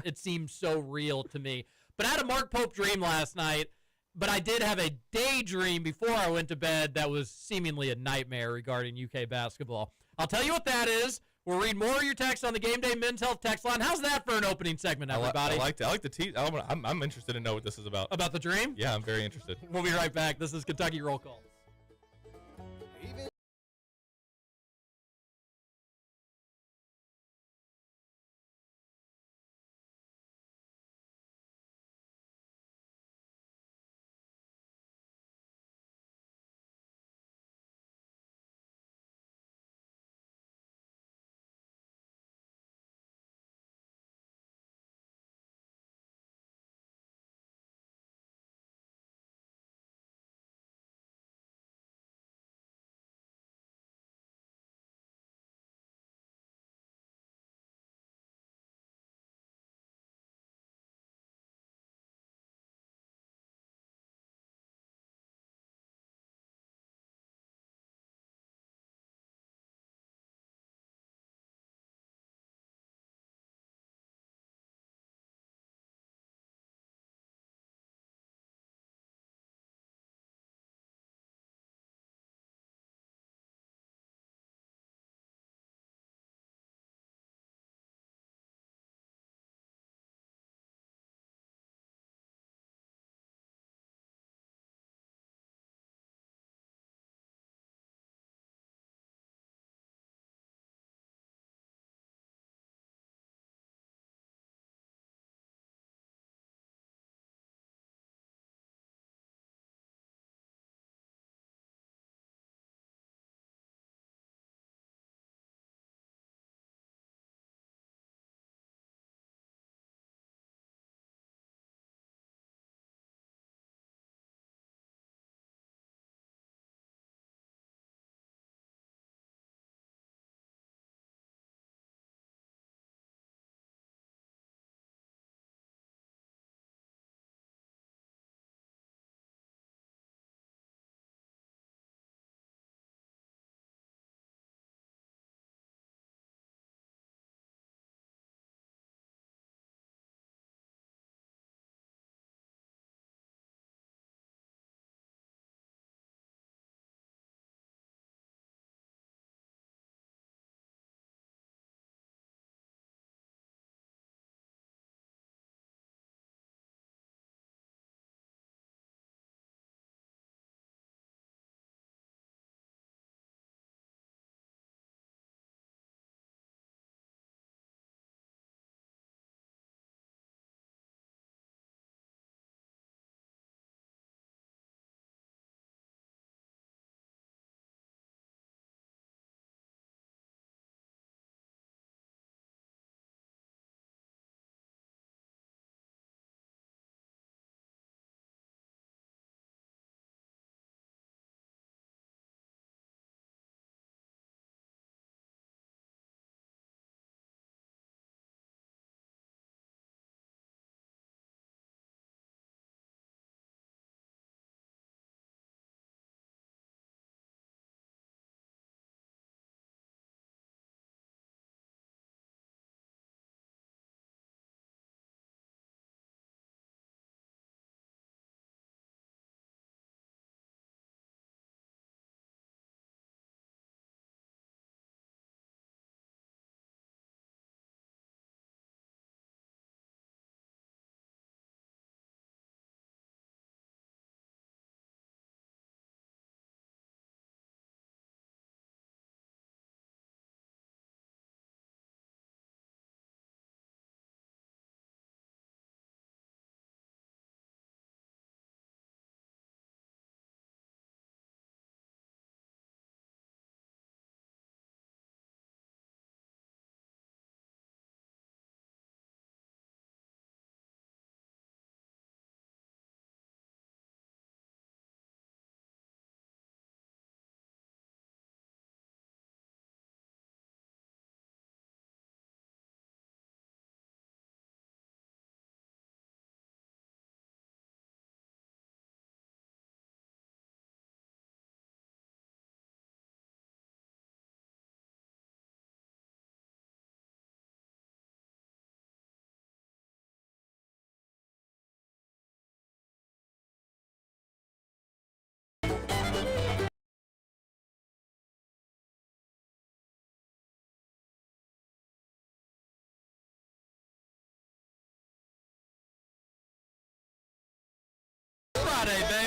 Speaker 2: It seemed so real to me. But I had a Mark Pope dream last night. But I did have a daydream before I went to bed that was seemingly a nightmare regarding UK basketball. I'll tell you what that is. We'll read more of your texts on the Game Day Men's Health text line. How's that for an opening segment, everybody?
Speaker 3: I like the tease. I'm interested to know what this is about.
Speaker 2: About the dream?
Speaker 3: Yeah, I'm very interested.
Speaker 2: We'll be right back. This is Kentucky Roll Call.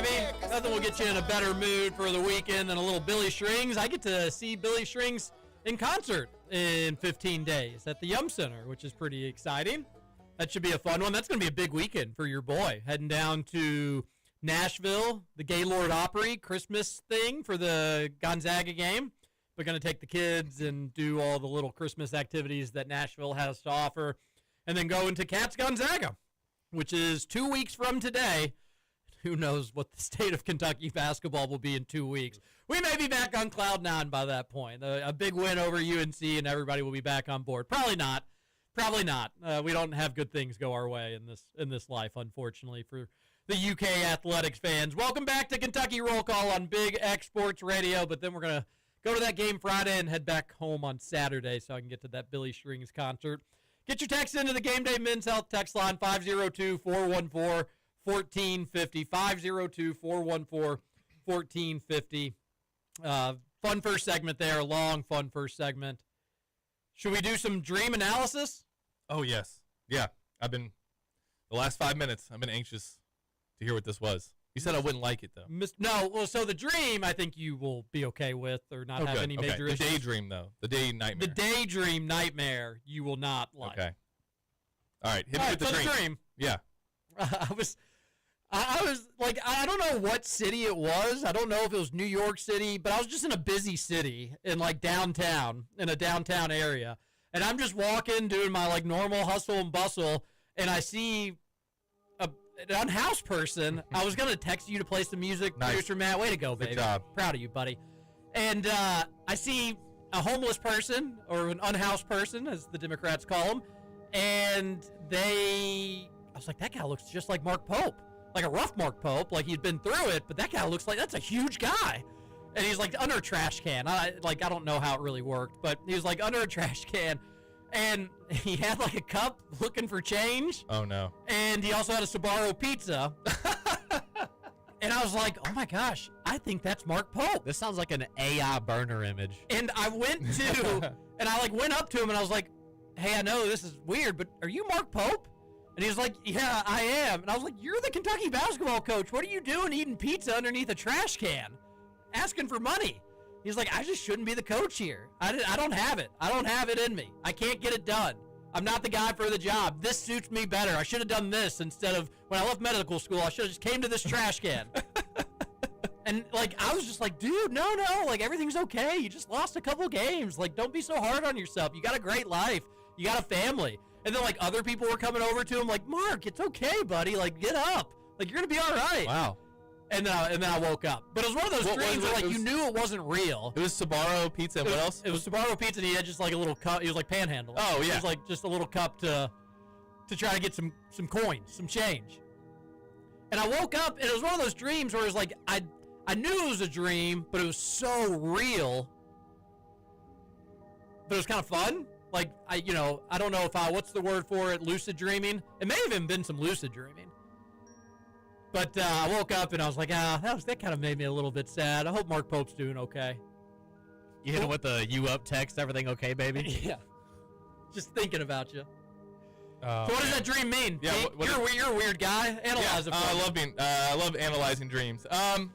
Speaker 2: baby. Nothing will get you in a better mood for the weekend than a little Billy Strings. I get to see Billy Strings in concert in 15 days at the Yum Center, which is pretty exciting. That should be a fun one. That's going to be a big weekend for your boy. Heading down to Nashville, the Gaylord Opry Christmas thing for the Gonzaga game. We're going to take the kids and do all the little Christmas activities that Nashville has to offer. And then go into Cats Gonzaga, which is 2 weeks from today. Who knows what the state of Kentucky basketball will be in 2 weeks. We may be back on cloud nine by that point. A big win over UNC, and everybody will be back on board. Probably not. Probably not. We don't have good things go our way in this life, unfortunately, for the UK athletics fans. Welcome back to Kentucky Roll Call on Big X Sports Radio, but then we're going to go to that game Friday and head back home on Saturday so I can get to that Billy Strings concert. Get your text into the Gameday Men's Health text line, 502-414-1450, 502-414-1450. Fun first segment there, long, fun first segment. Should we do some dream analysis?
Speaker 3: Oh, yes. Yeah. The last 5 minutes, I've been anxious to hear what this was. You said I wouldn't like it, though.
Speaker 2: No, well, so the dream, I think you will be okay with or not have any major issues.
Speaker 3: The daydream, though. The day nightmare.
Speaker 2: The daydream nightmare you will not like.
Speaker 3: Okay. All right. Hit me with the dream. Yeah.
Speaker 2: I was like, I don't know what city it was. I don't know if it was New York City, but I was just in a busy city in like downtown, in a downtown area. And I'm just walking, doing my like normal hustle and bustle, and I see an unhoused person. I was going to text you to play some music.
Speaker 3: Nice.
Speaker 2: Producer Matt, way to go, baby.
Speaker 3: Good job.
Speaker 2: Proud of you, buddy. And I see a homeless person, or an unhoused person, as the Democrats call them, and I was like, that guy looks just like Mark Pope. Like a rough Mark Pope, like he'd been through it, but that guy looks like, that's a huge guy. And he's like under a trash can. I don't know how it really worked, but he was like under a trash can, and he had like a cup looking for change.
Speaker 3: Oh, no.
Speaker 2: And he also had a Sbarro pizza. And I was like, oh my gosh, I think that's Mark Pope.
Speaker 4: This sounds like an AI burner image.
Speaker 2: And I went up to him and I was like, hey, I know this is weird, but are you Mark Pope? And he was like, yeah, I am. And I was like, you're the Kentucky basketball coach. What are you doing eating pizza underneath a trash can? Asking for money. He's like, I just shouldn't be the coach here. I don't have it. I don't have it in me. I can't get it done. I'm not the guy for the job. This suits me better. I should have done this instead of, when I left medical school, I should have just came to this trash can. And, like, I was just like, dude, no. Like, everything's okay. You just lost a couple games. Like, don't be so hard on yourself. You got a great life. You got a family. And then, like, other people were coming over to him like, Mark, it's okay, buddy. Like, get up. Like, you're going to be all right.
Speaker 3: Wow.
Speaker 2: And then I woke up. But it was one of those dreams where, like, you knew it wasn't real.
Speaker 3: It was Sbarro pizza and what else?
Speaker 2: It was Sbarro pizza, and he had just, like, a little cup. He was, like, panhandling.
Speaker 3: Oh, yeah.
Speaker 2: It was, like, just a little cup to try to get some coins, some change. And I woke up, and it was one of those dreams where it was, like, I knew it was a dream, but it was so real. But it was kind of fun. Like, I don't know what's the word for it, lucid dreaming? It may have even been some lucid dreaming. But I woke up and I was like, that kind of made me a little bit sad. I hope Mark Pope's doing okay.
Speaker 4: You hit him with the you up text, everything okay, baby?
Speaker 2: Yeah. Just thinking about you.
Speaker 3: Oh,
Speaker 2: so what does that dream mean?
Speaker 3: Yeah,
Speaker 2: you're a weird guy. Analyze it for me.
Speaker 3: I love analyzing dreams. I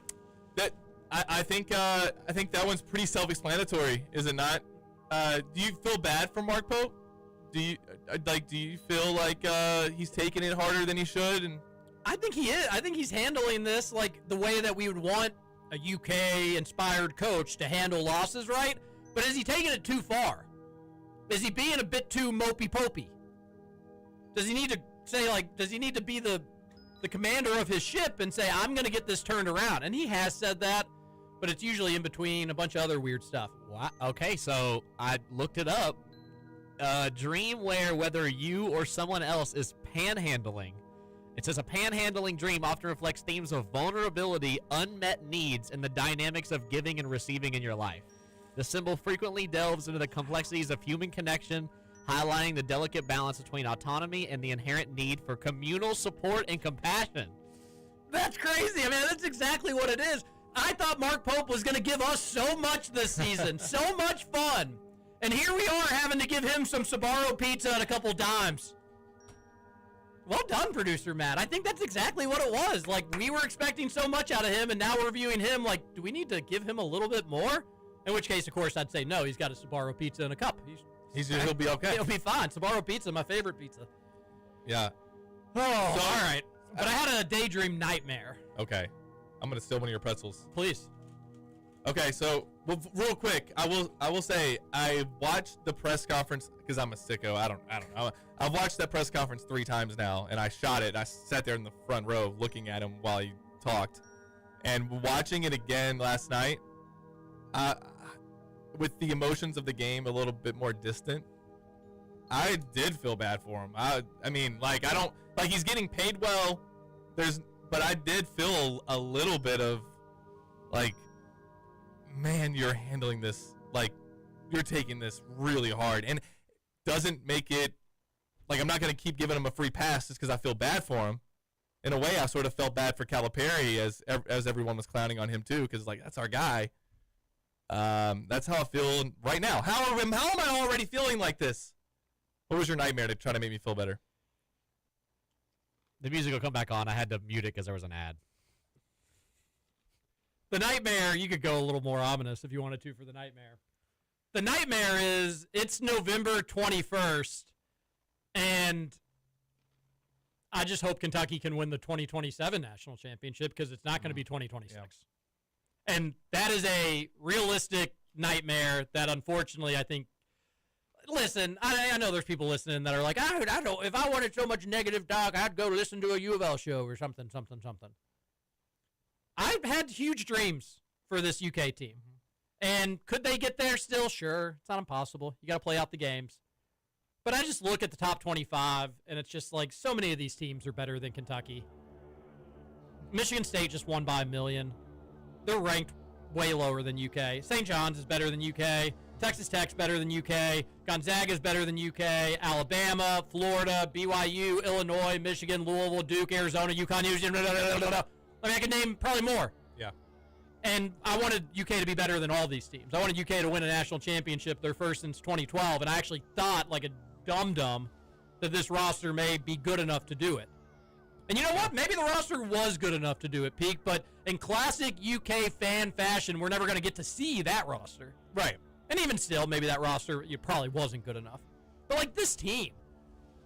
Speaker 3: think that one's pretty self-explanatory, is it not? Do you feel bad for Mark Pope? Do you feel like he's taking it harder than he should? And
Speaker 2: I think he is. I think he's handling this like the way that we would want a UK-inspired coach to handle losses, right? But is he taking it too far? Is he being a bit too mopey-popey? Does he need to say, like, does he need to be the commander of his ship and say, I'm going to get this turned around? And he has said that, but it's usually in between a bunch of other weird stuff.
Speaker 4: Wow. Okay, so I looked it up. A dream where whether you or someone else is panhandling. It says a panhandling dream often reflects themes of vulnerability, unmet needs, and the dynamics of giving and receiving in your life. The symbol frequently delves into the complexities of human connection, highlighting the delicate balance between autonomy and the inherent need for communal support and compassion.
Speaker 2: That's crazy. I mean, that's exactly what it is. I thought Mark Pope was going to give us so much this season, so much fun. And here we are having to give him some Sbarro pizza and a couple dimes. Well done, producer Matt. I think that's exactly what it was. Like, we were expecting so much out of him, and now we're viewing him like, do we need to give him a little bit more? In which case, of course, I'd say no. He's got a Sbarro pizza in a cup.
Speaker 3: He'll be okay.
Speaker 2: He'll be fine. Sbarro pizza, my favorite pizza.
Speaker 3: Yeah.
Speaker 2: Oh, all right. But I had a daydream nightmare.
Speaker 3: Okay. I'm gonna steal one of your pretzels.
Speaker 2: Please.
Speaker 3: Okay, so real quick, I will say I watched the press conference because I'm a sicko. I don't know. I've watched that press conference 3 times now, and I shot it. I sat there in the front row looking at him while he talked, and watching it again last night, with the emotions of the game a little bit more distant, I did feel bad for him. I mean, like, I don't like he's getting paid well. But I did feel a little bit of like, man, you're handling this, like, you're taking this really hard, and doesn't make it like I'm not going to keep giving him a free pass just because I feel bad for him. In a way, I sort of felt bad for Calipari as everyone was clowning on him too, because like that's our guy. That's how I feel right now. How am I already feeling like this? What was your nightmare to try to make me feel better?
Speaker 4: The music will come back on. I had to mute it because there was an ad.
Speaker 2: The nightmare, you could go a little more ominous if you wanted to for the nightmare. The nightmare is it's November 21st, and I just hope Kentucky can win the 2027 national championship because it's not going to be 2026. Yeah. And that is a realistic nightmare that, unfortunately, I think. Listen, I know there's people listening that are like, I don't. If I wanted so much negative talk, I'd go listen to a U of L show or something. I've had huge dreams for this UK team. And could they get there still? Sure. It's not impossible. You got to play out the games. But I just look at the top 25, and it's just like so many of these teams are better than Kentucky. Michigan State just won by 1 million. They're ranked way lower than UK. St. John's is better than UK. Texas Tech's better than UK. Gonzaga's better than UK. Alabama, Florida, BYU, Illinois, Michigan, Louisville, Duke, Arizona, UConn. I mean, I can name probably more.
Speaker 3: Yeah.
Speaker 2: And I wanted UK to be better than all these teams. I wanted UK to win a national championship, their first since 2012, and I actually thought, like a dum-dum, that this roster may be good enough to do it. And you know what? Maybe the roster was good enough to do it, Peak, but in classic UK fan fashion, we're never going to get to see that roster.
Speaker 3: Right.
Speaker 2: And even still, maybe that roster probably wasn't good enough. But, like, this team,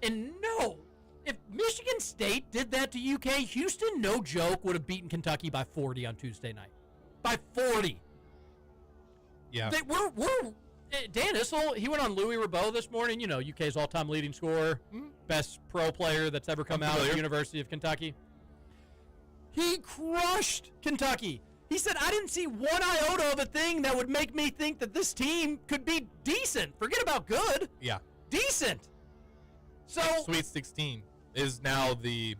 Speaker 2: and no, if Michigan State did that to UK, Houston, no joke, would have beaten Kentucky by 40 on Tuesday night. By 40.
Speaker 3: Yeah.
Speaker 2: Dan Issel, he went on Louis Ribot this morning, you know, UK's all-time leading scorer, best pro player that's ever come out of the University of Kentucky. He crushed Kentucky. He said, I didn't see one iota of a thing that would make me think that this team could be decent. Forget about good.
Speaker 3: Yeah.
Speaker 2: Decent. So
Speaker 3: Sweet 16 is now the...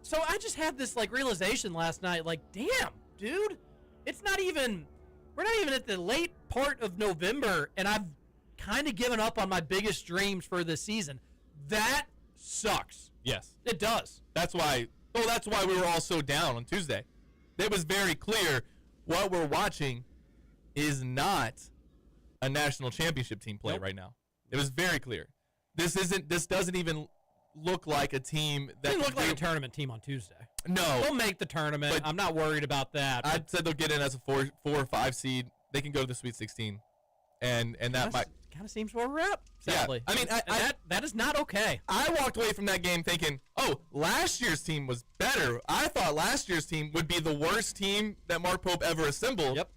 Speaker 2: So I just had this, like, realization last night, like, damn, dude, it's not even... We're not even at the late part of November, and I've kind of given up on my biggest dreams for this season. That sucks.
Speaker 3: Yes.
Speaker 2: It does.
Speaker 3: That's why we were all so down on Tuesday. It was very clear what we're watching is not a national championship team play right now. It was very clear. This doesn't even look like a team that
Speaker 2: They look like a tournament team on Tuesday.
Speaker 3: No.
Speaker 2: They'll make the tournament. I'm not worried about that.
Speaker 3: I said they'll get in as a 4 or 5 seed. They can go to the Sweet 16. And that might
Speaker 2: kind of seems where we're at, sadly.
Speaker 3: Yeah. I mean,
Speaker 2: that is not okay.
Speaker 3: I walked away from that game thinking, oh, last year's team was better. I thought last year's team would be the worst team that Mark Pope ever assembled.
Speaker 2: Yep.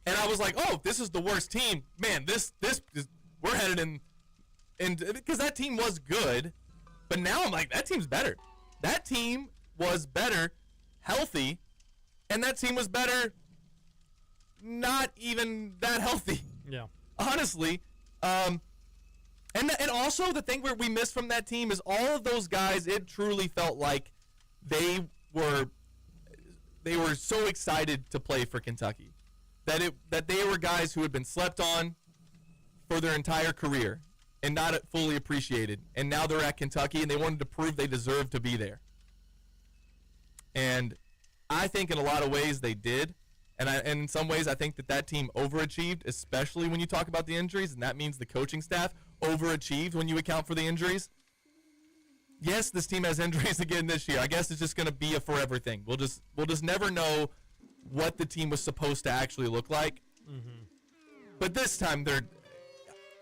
Speaker 3: And I was like, oh, this is the worst team. Man, this is, we're headed in because that team was good. But now I'm like, that team's better. That team was better, healthy, and that team was better, not even that healthy.
Speaker 2: Yeah.
Speaker 3: Honestly. And also the thing where we missed from that team is all of those guys, it truly felt like they were so excited to play for Kentucky. That they were guys who had been slept on for their entire career and not fully appreciated. And now they're at Kentucky, and they wanted to prove they deserved to be there. And I think in a lot of ways they did. And in some ways I think that team overachieved, especially when you talk about the injuries, and that means the coaching staff overachieved when you account for the injuries. yes, this team has injuries again this year. I guess it's just going to be a forever thing. We'll just never know what the team was supposed to actually look like. Mm-hmm. But this time,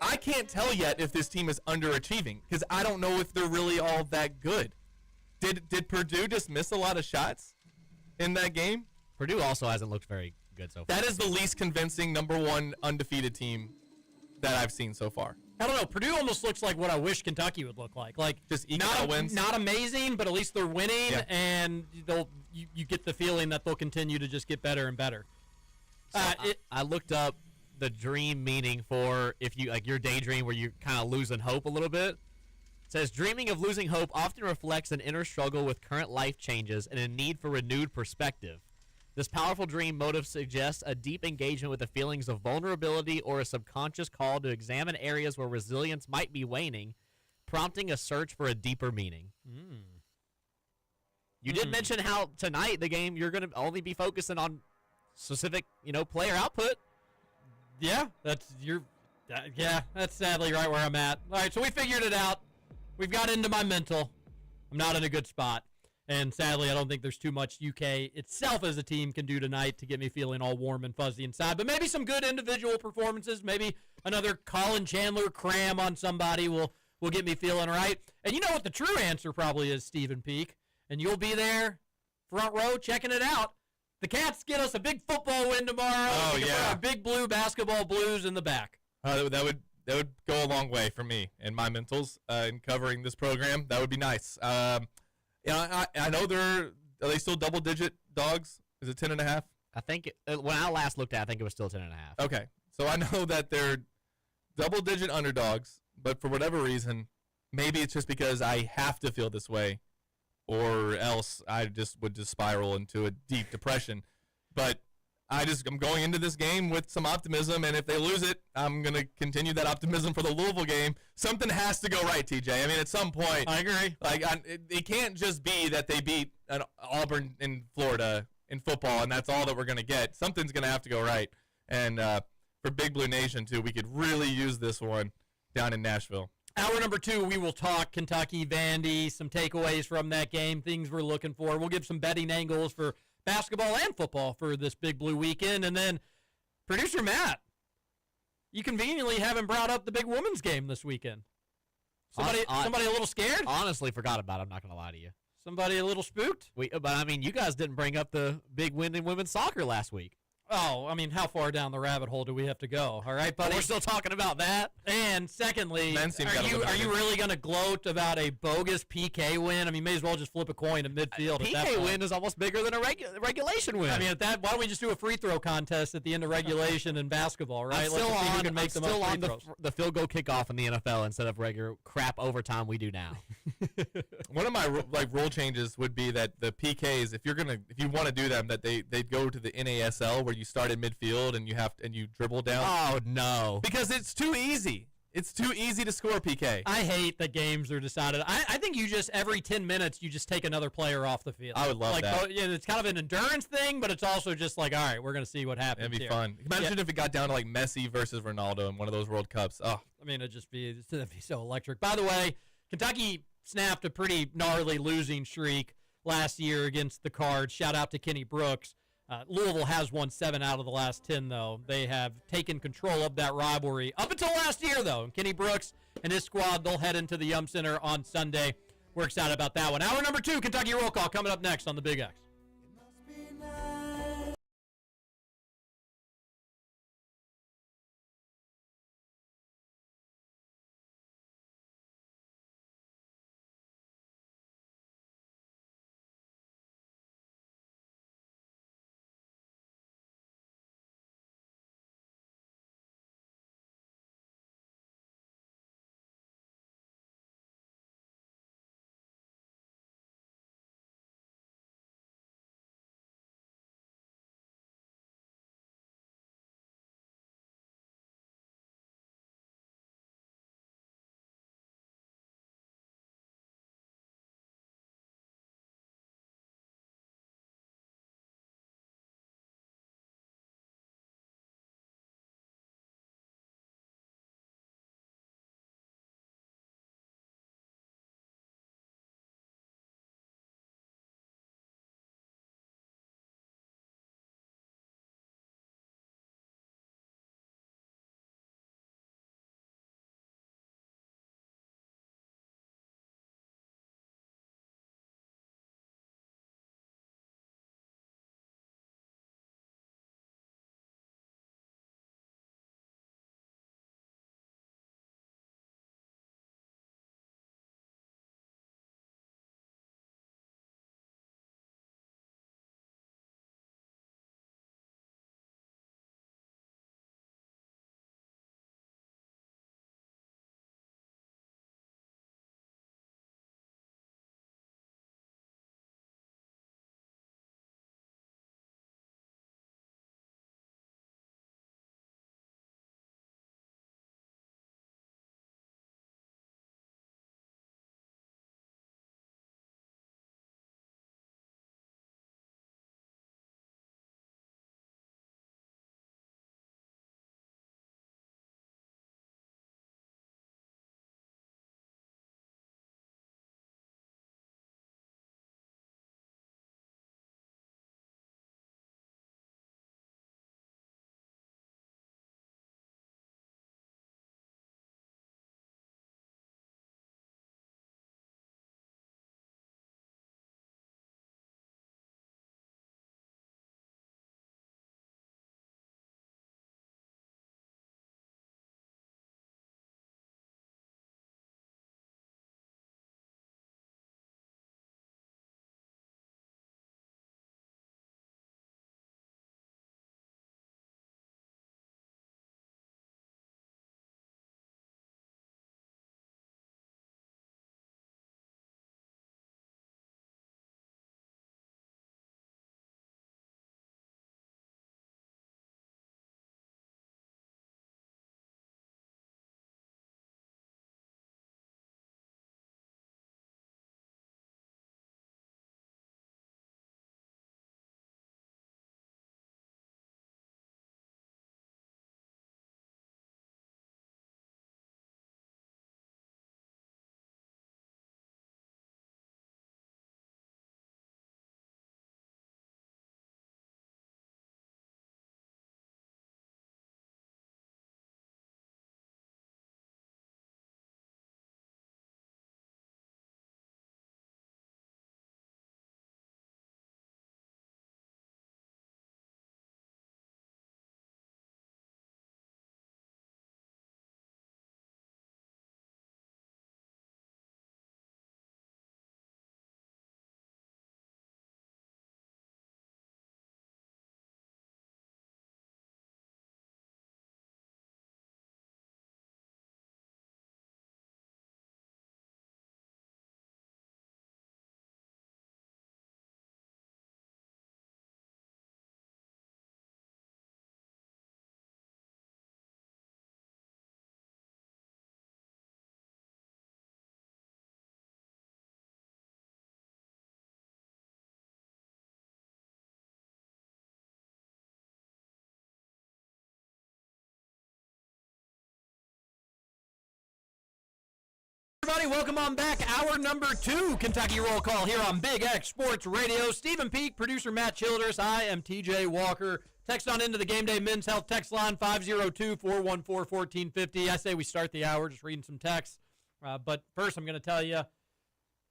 Speaker 3: I can't tell yet if this team is underachieving because I don't know if they're really all that good. Did Purdue just miss a lot of shots in that game?
Speaker 4: Purdue also hasn't looked very good so far.
Speaker 3: That is the least convincing #1 undefeated team that I've seen so far.
Speaker 2: I don't know. Purdue almost looks like what I wish Kentucky would look like. Like
Speaker 3: just not wins.
Speaker 2: Not amazing, but at least they're winning, and you get the feeling that they'll continue to just get better and better.
Speaker 4: So I looked up the dream meaning for if you like your daydream where you're kind of losing hope a little bit. It says dreaming of losing hope often reflects an inner struggle with current life changes and a need for renewed perspective. This powerful dream motive suggests a deep engagement with the feelings of vulnerability or a subconscious call to examine areas where resilience might be waning, prompting a search for a deeper meaning. You did mention how tonight the game you're going to only be focusing on specific, player output.
Speaker 2: Yeah, that's sadly right where I'm at. All right, so we figured it out. We've got into my mental. I'm not in a good spot. And sadly, I don't think there's too much UK itself as a team can do tonight to get me feeling all warm and fuzzy inside. But maybe some good individual performances, maybe another Colin Chandler cram on somebody will get me feeling right. And you know what the true answer probably is, Stephen Peak. And you'll be there, front row, checking it out. The Cats get us a big football win tomorrow.
Speaker 3: Oh, yeah.
Speaker 2: Big blue basketball blues in the back.
Speaker 3: That would go a long way for me and my mentals in covering this program. That would be nice. I know are they still double-digit dogs? Is it 10.5?
Speaker 4: I think when I last looked at it, I think it was still 10.5.
Speaker 3: Okay. So I know that they're double-digit underdogs, but for whatever reason, maybe it's just because I have to feel this way, or else I would spiral into a deep depression. But I'm going into this game with some optimism, and if they lose it, I'm going to continue that optimism for the Louisville game. Something has to go right, TJ. I mean, at some point.
Speaker 2: I agree.
Speaker 3: It can't just be that they beat Auburn in Florida in football, and that's all that we're going to get. Something's going to have to go right. And for Big Blue Nation, too, we could really use this one down in Nashville.
Speaker 2: Hour number 2, we will talk Kentucky, Vandy, some takeaways from that game, things we're looking for. We'll give some betting angles for basketball and football for this Big Blue weekend. And then, producer Matt, you conveniently haven't brought up the big women's game this weekend. Somebody a little scared?
Speaker 4: Honestly forgot about it, I'm not going to lie to you.
Speaker 2: Somebody a little spooked?
Speaker 4: But, I mean, you guys didn't bring up the big win in women's soccer last week.
Speaker 2: Oh, I mean, how far down the rabbit hole do we have to go? All right, buddy.
Speaker 4: We're still talking about that.
Speaker 2: And secondly, are you really going to gloat about a bogus PK win? I mean, may as well just flip a coin at midfield.
Speaker 4: PK win is almost bigger than a regulation win.
Speaker 2: I mean, why don't we just do a free throw contest at the end of regulation in basketball, right?
Speaker 4: I'm still on the field goal kickoff in the NFL instead of regular crap overtime we do now.
Speaker 3: One of my rule changes would be that the PKs, if you want to do them, that they go to the NASL where you start at midfield and you dribble down.
Speaker 4: Oh no!
Speaker 3: Because it's too easy. It's too easy to score PK.
Speaker 2: I hate that games are decided. I think you just every 10 minutes you just take another player off the field.
Speaker 3: I would love that.
Speaker 2: It's kind of an endurance thing, but it's also just like, all right, we're going to see what happens.
Speaker 3: It'd be fun. Imagine if it got down to like Messi versus Ronaldo in one of those World Cups. Oh,
Speaker 2: I mean, it'd be so electric. By the way, Kentucky snapped a pretty gnarly losing streak last year against the Cards. Shout out to Kenny Brooks. Louisville has won 7 out of the last 10, though. They have taken control of that rivalry up until last year, though. Kenny Brooks and his squad, they'll head into the Yum Center on Sunday. We're excited about that one. Hour number 2, Kentucky Roll Call, coming up next on the Big X. Everybody, welcome on back. Hour number 2, Kentucky Roll Call here on Big X Sports Radio. Stephen Peak, producer Matt Childress. I am TJ Walker. Text on into the Game Day Men's Health text line 502-414-1450. I say we start the hour just reading some texts. But first, I'm going to tell you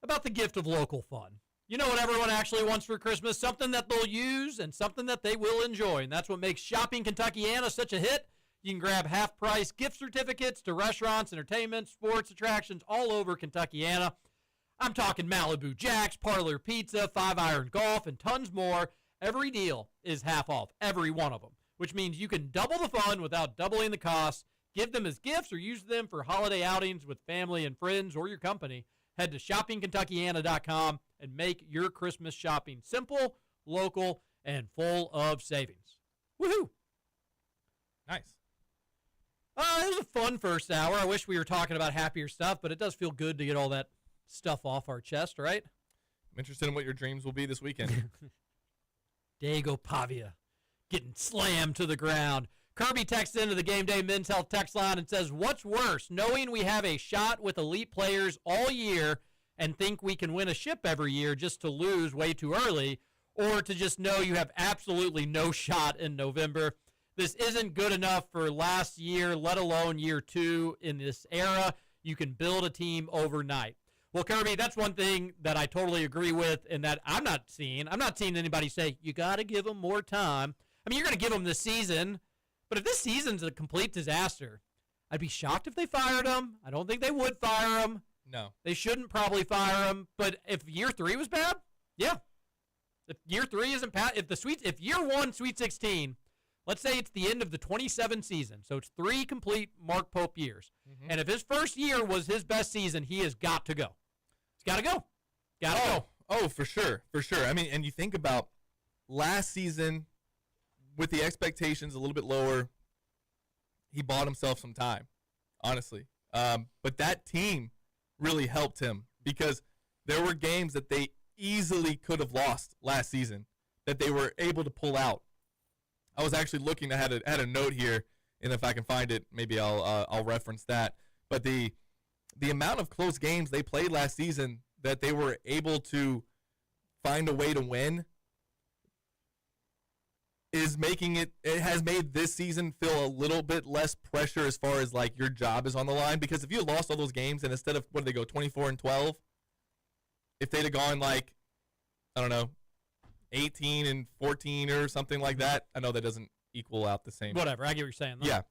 Speaker 2: about the gift of local fun. You know what everyone actually wants for Christmas? Something that they'll use and something that they will enjoy. And that's what makes Shopping Kentuckiana such a hit. You can grab half-price gift certificates to restaurants, entertainment, sports attractions all over Kentuckiana. I'm talking Malibu Jacks, Parlor Pizza, 5-Iron Golf, and tons more. Every deal is half off, every one of them, which means you can double the fun without doubling the cost. Give them as gifts or use them for holiday outings with family and friends or your company. Head to shoppingkentuckiana.com and make your Christmas shopping simple, local, and full of savings. Woohoo!
Speaker 3: Nice.
Speaker 2: It was a fun first hour. I wish we were talking about happier stuff, but it does feel good to get all that stuff off our chest, right?
Speaker 3: I'm interested in what your dreams will be this weekend.
Speaker 2: Diego Pavia getting slammed to the ground. Kirby texts into the Game Day Men's Health text line and says, what's worse, knowing we have a shot with elite players all year and think we can win a ship every year just to lose way too early, or to just know you have absolutely no shot in November? This isn't good enough for last year, let alone year 2 in this era. You can build a team overnight. Well, Kirby, that's one thing that I totally agree with and that I'm not seeing. I'm not seeing anybody say, you got to give them more time. I mean, you're going to give them this season, but if this season's a complete disaster, I'd be shocked if they fired him. I don't think they would fire him.
Speaker 3: No.
Speaker 2: They shouldn't probably fire him. But if year 3 was bad, yeah. If year 3 isn't bad, if year 1, Sweet 16, let's say it's the end of the 27 season, so it's 3 complete Mark Pope years. Mm-hmm. And if his first year was his best season, he has got to go. He's got to go. Got to go.
Speaker 3: Oh, for sure. For sure. I mean, and you think about last season with the expectations a little bit lower, he bought himself some time, honestly. But that team really helped him because there were games that they easily could have lost last season that they were able to pull out. I was actually looking. I had a note here, and if I can find it, maybe I'll reference that. But the amount of close games they played last season that they were able to find a way to win is making it has made this season feel a little bit less pressure as far as like your job is on the line. Because if you lost all those games and instead of, what did they go, 24-12, if they'd have gone like, I don't know, 18-14 or something like that. I know that doesn't equal out the same.
Speaker 2: Whatever, I get what you're saying, though.
Speaker 3: Yeah.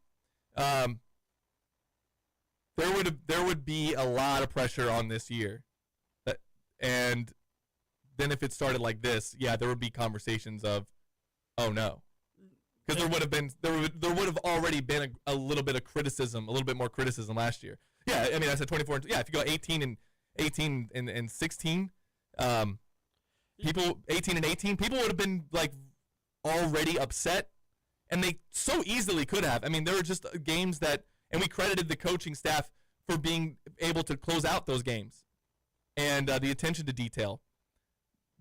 Speaker 3: There would be a lot of pressure on this year. And then if it started like this, yeah, there would be conversations of, oh no. Because there would have already been a little bit of criticism, a little bit more criticism last year. Yeah, I mean, I said 24. Yeah, if you go 18 and 16, people 18 and 18, people would have been like already upset, and they so easily could have. I mean, there were just games that, and we credited the coaching staff for being able to close out those games, and the attention to detail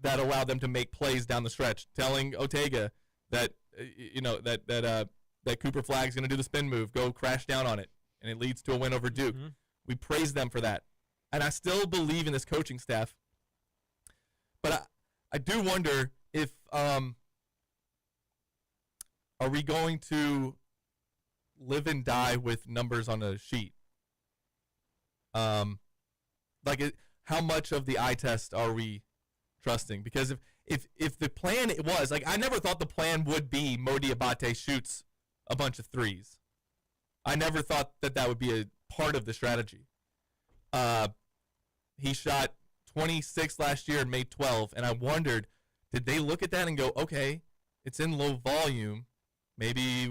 Speaker 3: that allowed them to make plays down the stretch, telling Ortega that that Cooper Flagg's going to do the spin move, go crash down on it, and it leads to a win over Duke. Mm-hmm. We praise them for that, and I still believe in this coaching staff. But I do wonder if are we going to live and die with numbers on a sheet? How much of the eye test are we trusting? Because if the plan was, like, I never thought the plan would be Mo Diabate shoots a bunch of threes. I never thought that would be a part of the strategy. He shot 26 last year and made 12, and I wondered, did they look at that and go, okay, it's in low volume, maybe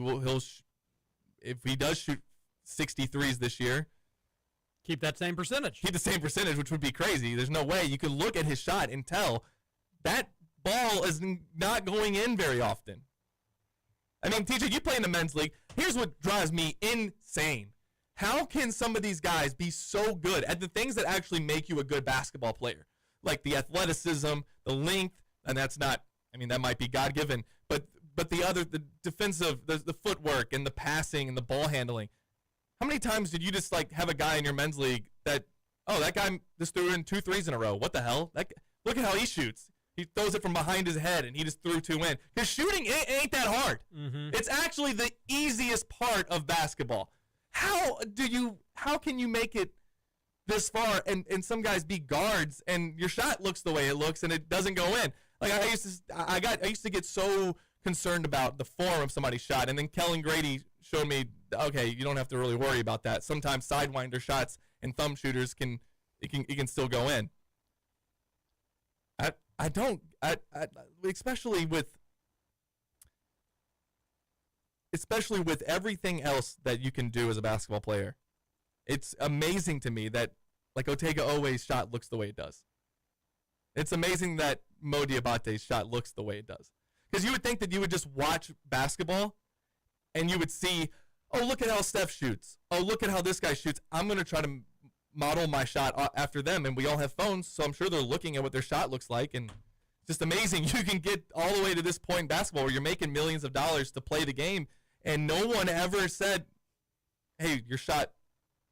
Speaker 3: if he does shoot 63s this year,
Speaker 2: keep that same percentage.
Speaker 3: Keep the same percentage, which would be crazy. There's no way you could look at his shot and tell that ball is not going in very often. I mean, TJ, you play in the men's league. Here's what drives me insane. How can some of these guys be so good at the things that actually make you a good basketball player? Like the athleticism, the length, and that's not, I mean, that might be God-given, but the defensive, the footwork and the passing and the ball handling. How many times did you just like have a guy in your men's league that oh, that guy just threw in 2 threes in a row. What the hell? Look at how he shoots. He throws it from behind his head, and he just threw 2 in. Because shooting ain't that hard.
Speaker 2: Mm-hmm.
Speaker 3: It's actually the easiest part of basketball. How can you make it this far and some guys be guards and your shot looks the way it looks and it doesn't go in? Like I used to get so concerned about the form of somebody's shot, and then Kellen Grady showed me, okay, you don't have to really worry about that. Sometimes sidewinder shots and thumb shooters can still go in. Especially with everything else that you can do as a basketball player. It's amazing to me that like Otega Owe's shot looks the way it does. It's amazing that Mo Diabate's shot looks the way it does. Because you would think that you would just watch basketball and you would see, oh, look at how Steph shoots. Oh, look at how this guy shoots. I'm going to try to model my shot after them. And we all have phones, so I'm sure they're looking at what their shot looks like. And it's just amazing. You can get all the way to this point in basketball where you're making millions of dollars to play the game, and no one ever said, hey, your shot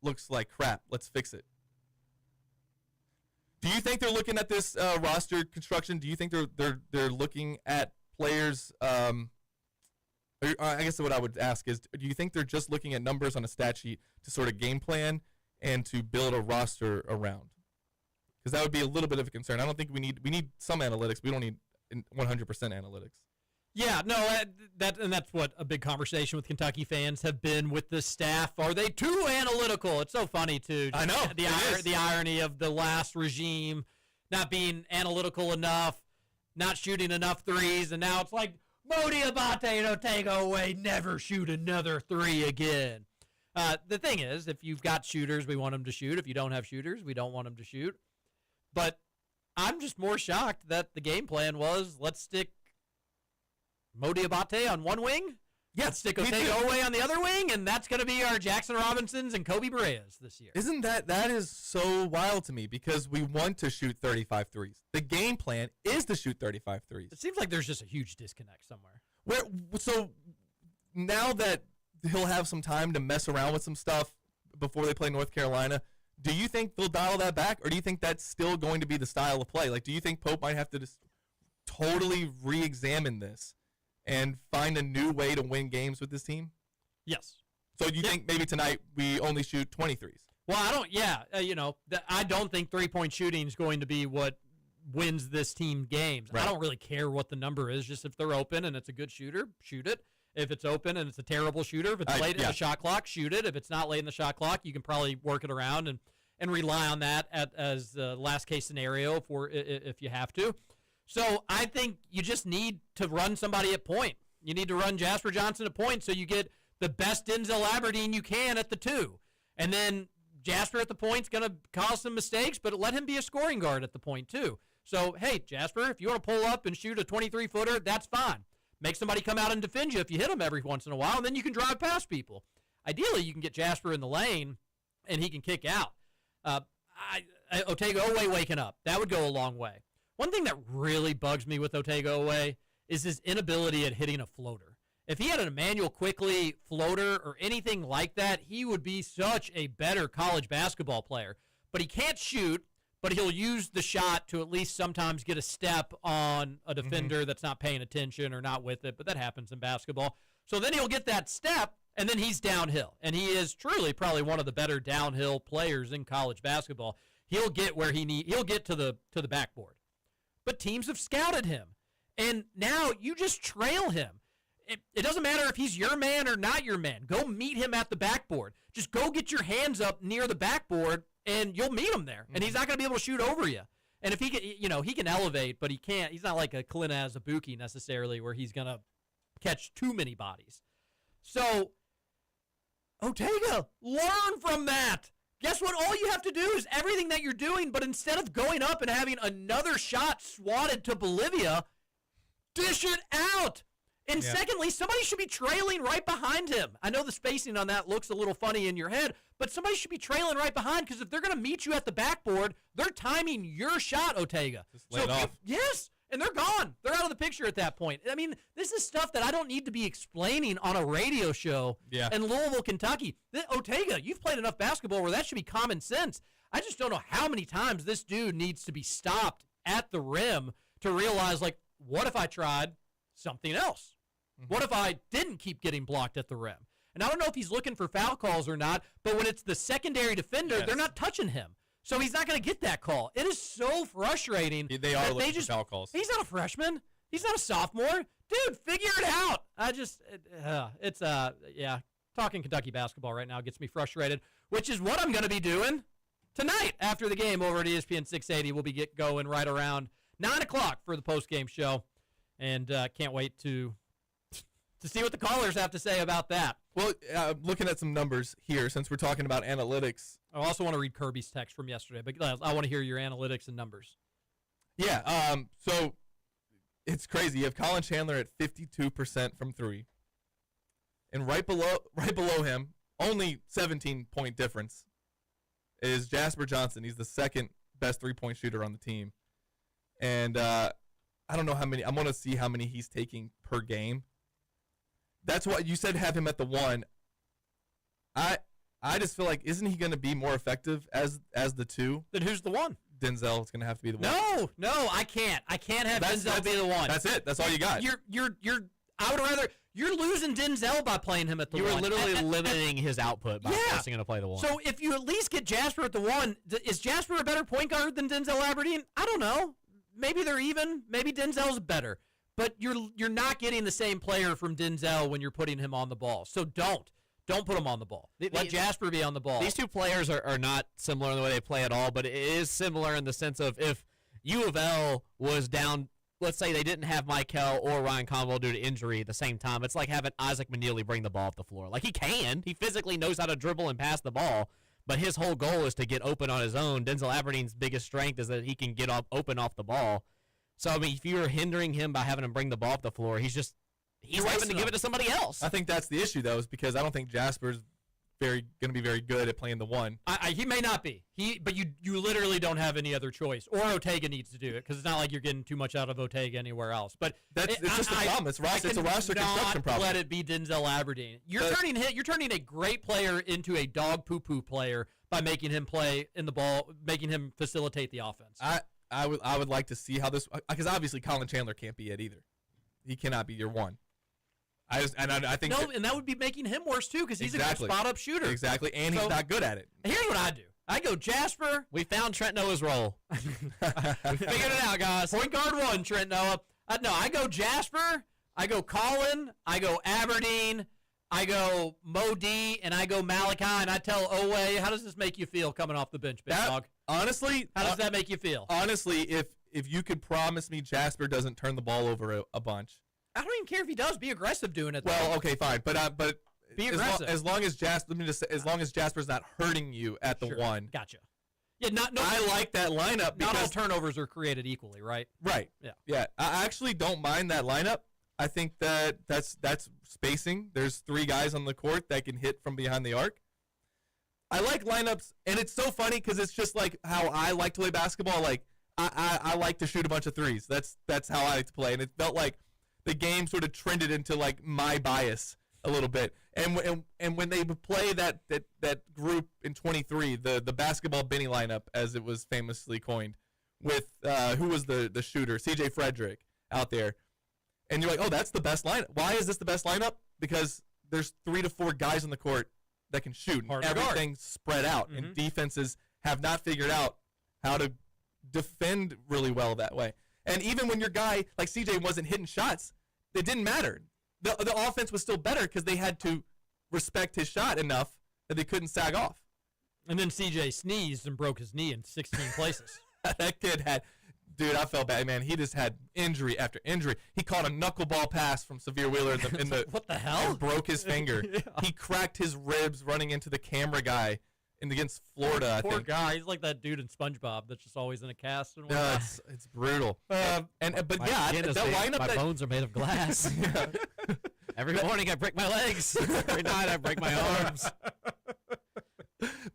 Speaker 3: looks like crap. Let's fix it. Do you think they're looking at this roster construction? Do you think they're looking at players? I guess what I would ask is, do you think they're just looking at numbers on a stat sheet to sort of game plan and to build a roster around? Because that would be a little bit of a concern. I don't think we need some analytics. We don't need 100% analytics.
Speaker 2: Yeah, no, that's what a big conversation with Kentucky fans have been with the staff. Are they too analytical? It's so funny, too.
Speaker 3: I know.
Speaker 2: The irony of the last regime not being analytical enough, not shooting enough threes, and now it's like, Mo Diabate and Otega Owe never shoot another 3 again. The thing is, if you've got shooters, we want them to shoot. If you don't have shooters, we don't want them to shoot. But I'm just more shocked that the game plan was, let's stick Mo Diabate on one wing.
Speaker 3: Yeah,
Speaker 2: let's stick Otega Owe on the other wing, and that's going to be our Jackson Robinsons and Kobe Bereas this year.
Speaker 3: Isn't that is so wild to me, because we want to shoot 35 threes. The game plan is to shoot 35 threes.
Speaker 2: It seems like there's just a huge disconnect somewhere.
Speaker 3: So now that he'll have some time to mess around with some stuff before they play North Carolina, do you think they'll dial that back, or do you think that's still going to be the style of play? Like, do you think Pope might have to just totally re-examine this and find a new way to win games with this team?
Speaker 2: Yes.
Speaker 3: So you think maybe tonight we only shoot 23s?
Speaker 2: Well, I don't. Yeah, I don't think 3-point shooting is going to be what wins this team games.
Speaker 3: Right.
Speaker 2: I don't really care what the number is. Just if they're open and it's a good shooter, shoot it. If it's open and it's a terrible shooter, if it's late in the shot clock, shoot it. If it's not late in the shot clock, you can probably work it around and rely on that as the last case scenario if you have to. So I think you just need to run somebody at point. You need to run Jasper Johnson at point so you get the best Denzel Aberdeen you can at the 2. And then Jasper at the point's going to cause some mistakes, but let him be a scoring guard at the point too. So, hey, Jasper, if you want to pull up and shoot a 23-footer, that's fine. Make somebody come out and defend you if you hit them every once in a while, and then you can drive past people. Ideally, you can get Jasper in the lane, and he can kick out. Otega Owe waking up. That would go a long way. One thing that really bugs me with Otega Owe is his inability at hitting a floater. If he had an Emmanuel Quickley floater or anything like that, he would be such a better college basketball player. But he can't shoot, but he'll use the shot to at least sometimes get a step on a defender that's not paying attention or not with it, but that happens in basketball. So then he'll get that step, and then he's downhill. And he is truly probably one of the better downhill players in college basketball. He'll get where he'll get to the backboard. But teams have scouted him. And now you just trail him. It doesn't matter if he's your man or not your man. Go meet him at the backboard. Just go get your hands up near the backboard, and you'll meet him there. And he's not going to be able to shoot over you. And if he can, he can elevate, but he can't. He's not like a Clint Azabuki necessarily, where he's going to catch too many bodies. So, Otega, learn from that. Guess what? All you have to do is everything that you're doing, but instead of going up and having another shot swatted to Bolivia, dish it out. And secondly, somebody should be trailing right behind him. I know the spacing on that looks a little funny in your head, but somebody should be trailing right behind, because if they're going to meet you at the backboard, they're timing your shot, Otega.
Speaker 3: Just lay it off.
Speaker 2: Yes. And they're gone. They're out of the picture at that point. I mean, this is stuff that I don't need to be explaining on a radio show in Louisville, Kentucky. Ortega, you've played enough basketball where that should be common sense. I just don't know how many times this dude needs to be stopped at the rim to realize, like, what if I tried something else? Mm-hmm. What if I didn't keep getting blocked at the rim? And I don't know if he's looking for foul calls or not, but when it's the secondary defender, they're not touching him. So he's not going to get that call. It is so frustrating.
Speaker 3: They are looking for foul calls.
Speaker 2: He's not a freshman. He's not a sophomore. Dude, figure it out. Talking Kentucky basketball right now gets me frustrated, which is what I'm going to be doing tonight after the game over at ESPN 680. We'll be going right around 9 o'clock for the postgame show, and can't wait to see what the callers have to say about that.
Speaker 3: Well, looking at some numbers here, since we're talking about analytics.
Speaker 2: I also want to read Kirby's text from yesterday, but I want to hear your analytics and numbers.
Speaker 3: Yeah, so it's crazy. You have Colin Chandler at 52% from three. And right below him, only 17-point difference, is Jasper Johnson. He's the second best three-point shooter on the team. And I don't know how many. I'm going to see how many he's taking per game. That's what you said, have him at the one. I just feel like, isn't he going to be more effective as the two?
Speaker 2: Then who's the one?
Speaker 3: Denzel is going to have to be the one.
Speaker 2: No, I can't. I can't have Denzel be the one.
Speaker 3: That's it. That's all you got.
Speaker 2: I would rather. You're losing Denzel by playing him at the one.
Speaker 4: You were literally limiting his output by forcing him to play the one.
Speaker 2: So if you at least get Jasper at the one, is Jasper a better point guard than Denzel Aberdeen? I don't know. Maybe they're even. Maybe Denzel's better. But you're not getting the same player from Denzel when you're putting him on the ball. So don't put him on the ball. Let Jasper be on the ball.
Speaker 4: These two players are not similar in the way they play at all, but it is similar in the sense of if U of L was down, let's say they didn't have Michael or Ryan Conwell due to injury at the same time, it's like having Isaac Manili bring the ball up the floor. Like, he physically knows how to dribble and pass the ball, but his whole goal is to get open on his own. Denzel Aberdeen's biggest strength is that he can get open off the ball. So, I mean, if you're hindering him by having him bring the ball up the floor, he's having to give it to somebody else.
Speaker 3: I think that's the issue, though, is because I don't think Jasper's going to be very good at playing the one.
Speaker 2: He may not be. But you literally don't have any other choice. Or Ortega needs to do it because it's not like you're getting too much out of Ortega anywhere else. But
Speaker 3: it's just a problem. It's a roster construction problem.
Speaker 2: Let it be Denzel Aberdeen. You're turning a great player into a dog poo-poo player by making him play in the ball, making him facilitate the offense.
Speaker 3: I would like to see how this, because obviously Colin Chandler can't be it either. He cannot be your one. I think
Speaker 2: and that would be making him worse too because he's a good spot up shooter.
Speaker 3: Exactly, and he's not good at it.
Speaker 2: Here's what I do. I go Jasper.
Speaker 4: We found Trent Noah's role. We figured it out, guys.
Speaker 2: Point guard one, Trent Noah. I go Jasper. I go Colin. I go Aberdeen. I go Mo D, and I go Malachi, and I tell Owe, how does this make you feel coming off the bench, big dog?
Speaker 3: Honestly,
Speaker 2: how does that make you feel?
Speaker 3: Honestly, if you could promise me Jasper doesn't turn the ball over a bunch.
Speaker 2: I don't even care if he does. Be aggressive doing it.
Speaker 3: Well, okay, fine, but
Speaker 2: be aggressive.
Speaker 3: As long as Jasper's not hurting you at the one.
Speaker 2: Gotcha. Yeah,
Speaker 3: I like that lineup because
Speaker 2: not all turnovers are created equally, right?
Speaker 3: Right. Yeah. I actually don't mind that lineup. I think that's spacing. There's three guys on the court that can hit from behind the arc. I like lineups, and it's so funny because it's just like how I like to play basketball. Like I like to shoot a bunch of threes. That's how I like to play, and it felt like the game sort of trended into like my bias a little bit. And when they would play that group in 23, the basketball Benny lineup, as it was famously coined, with who was the shooter, C.J. Frederick out there. And you're like, oh, that's the best lineup. Why is this the best lineup? Because there's 3 to 4 guys on the court that can shoot. Everything's spread out. Mm-hmm. And defenses have not figured out how to defend really well that way. And even when your guy, like CJ, wasn't hitting shots, it didn't matter. The offense was still better because they had to respect his shot enough that they couldn't sag off.
Speaker 2: And then CJ sneezed and broke his knee in 16 places.
Speaker 3: That kid had... Dude, I felt bad, man. He just had injury after injury. He caught a knuckleball pass from Severe Wheeler in the
Speaker 2: what the hell?
Speaker 3: And broke his finger. Yeah. He cracked his ribs running into the camera guy against Florida. I
Speaker 2: think.
Speaker 3: Poor
Speaker 2: guy. He's like that dude in SpongeBob that's just always in a cast and
Speaker 3: whatnot. It's brutal. That lineup.
Speaker 4: My bones are made of glass. Every morning I break my legs. Every night I break my arms.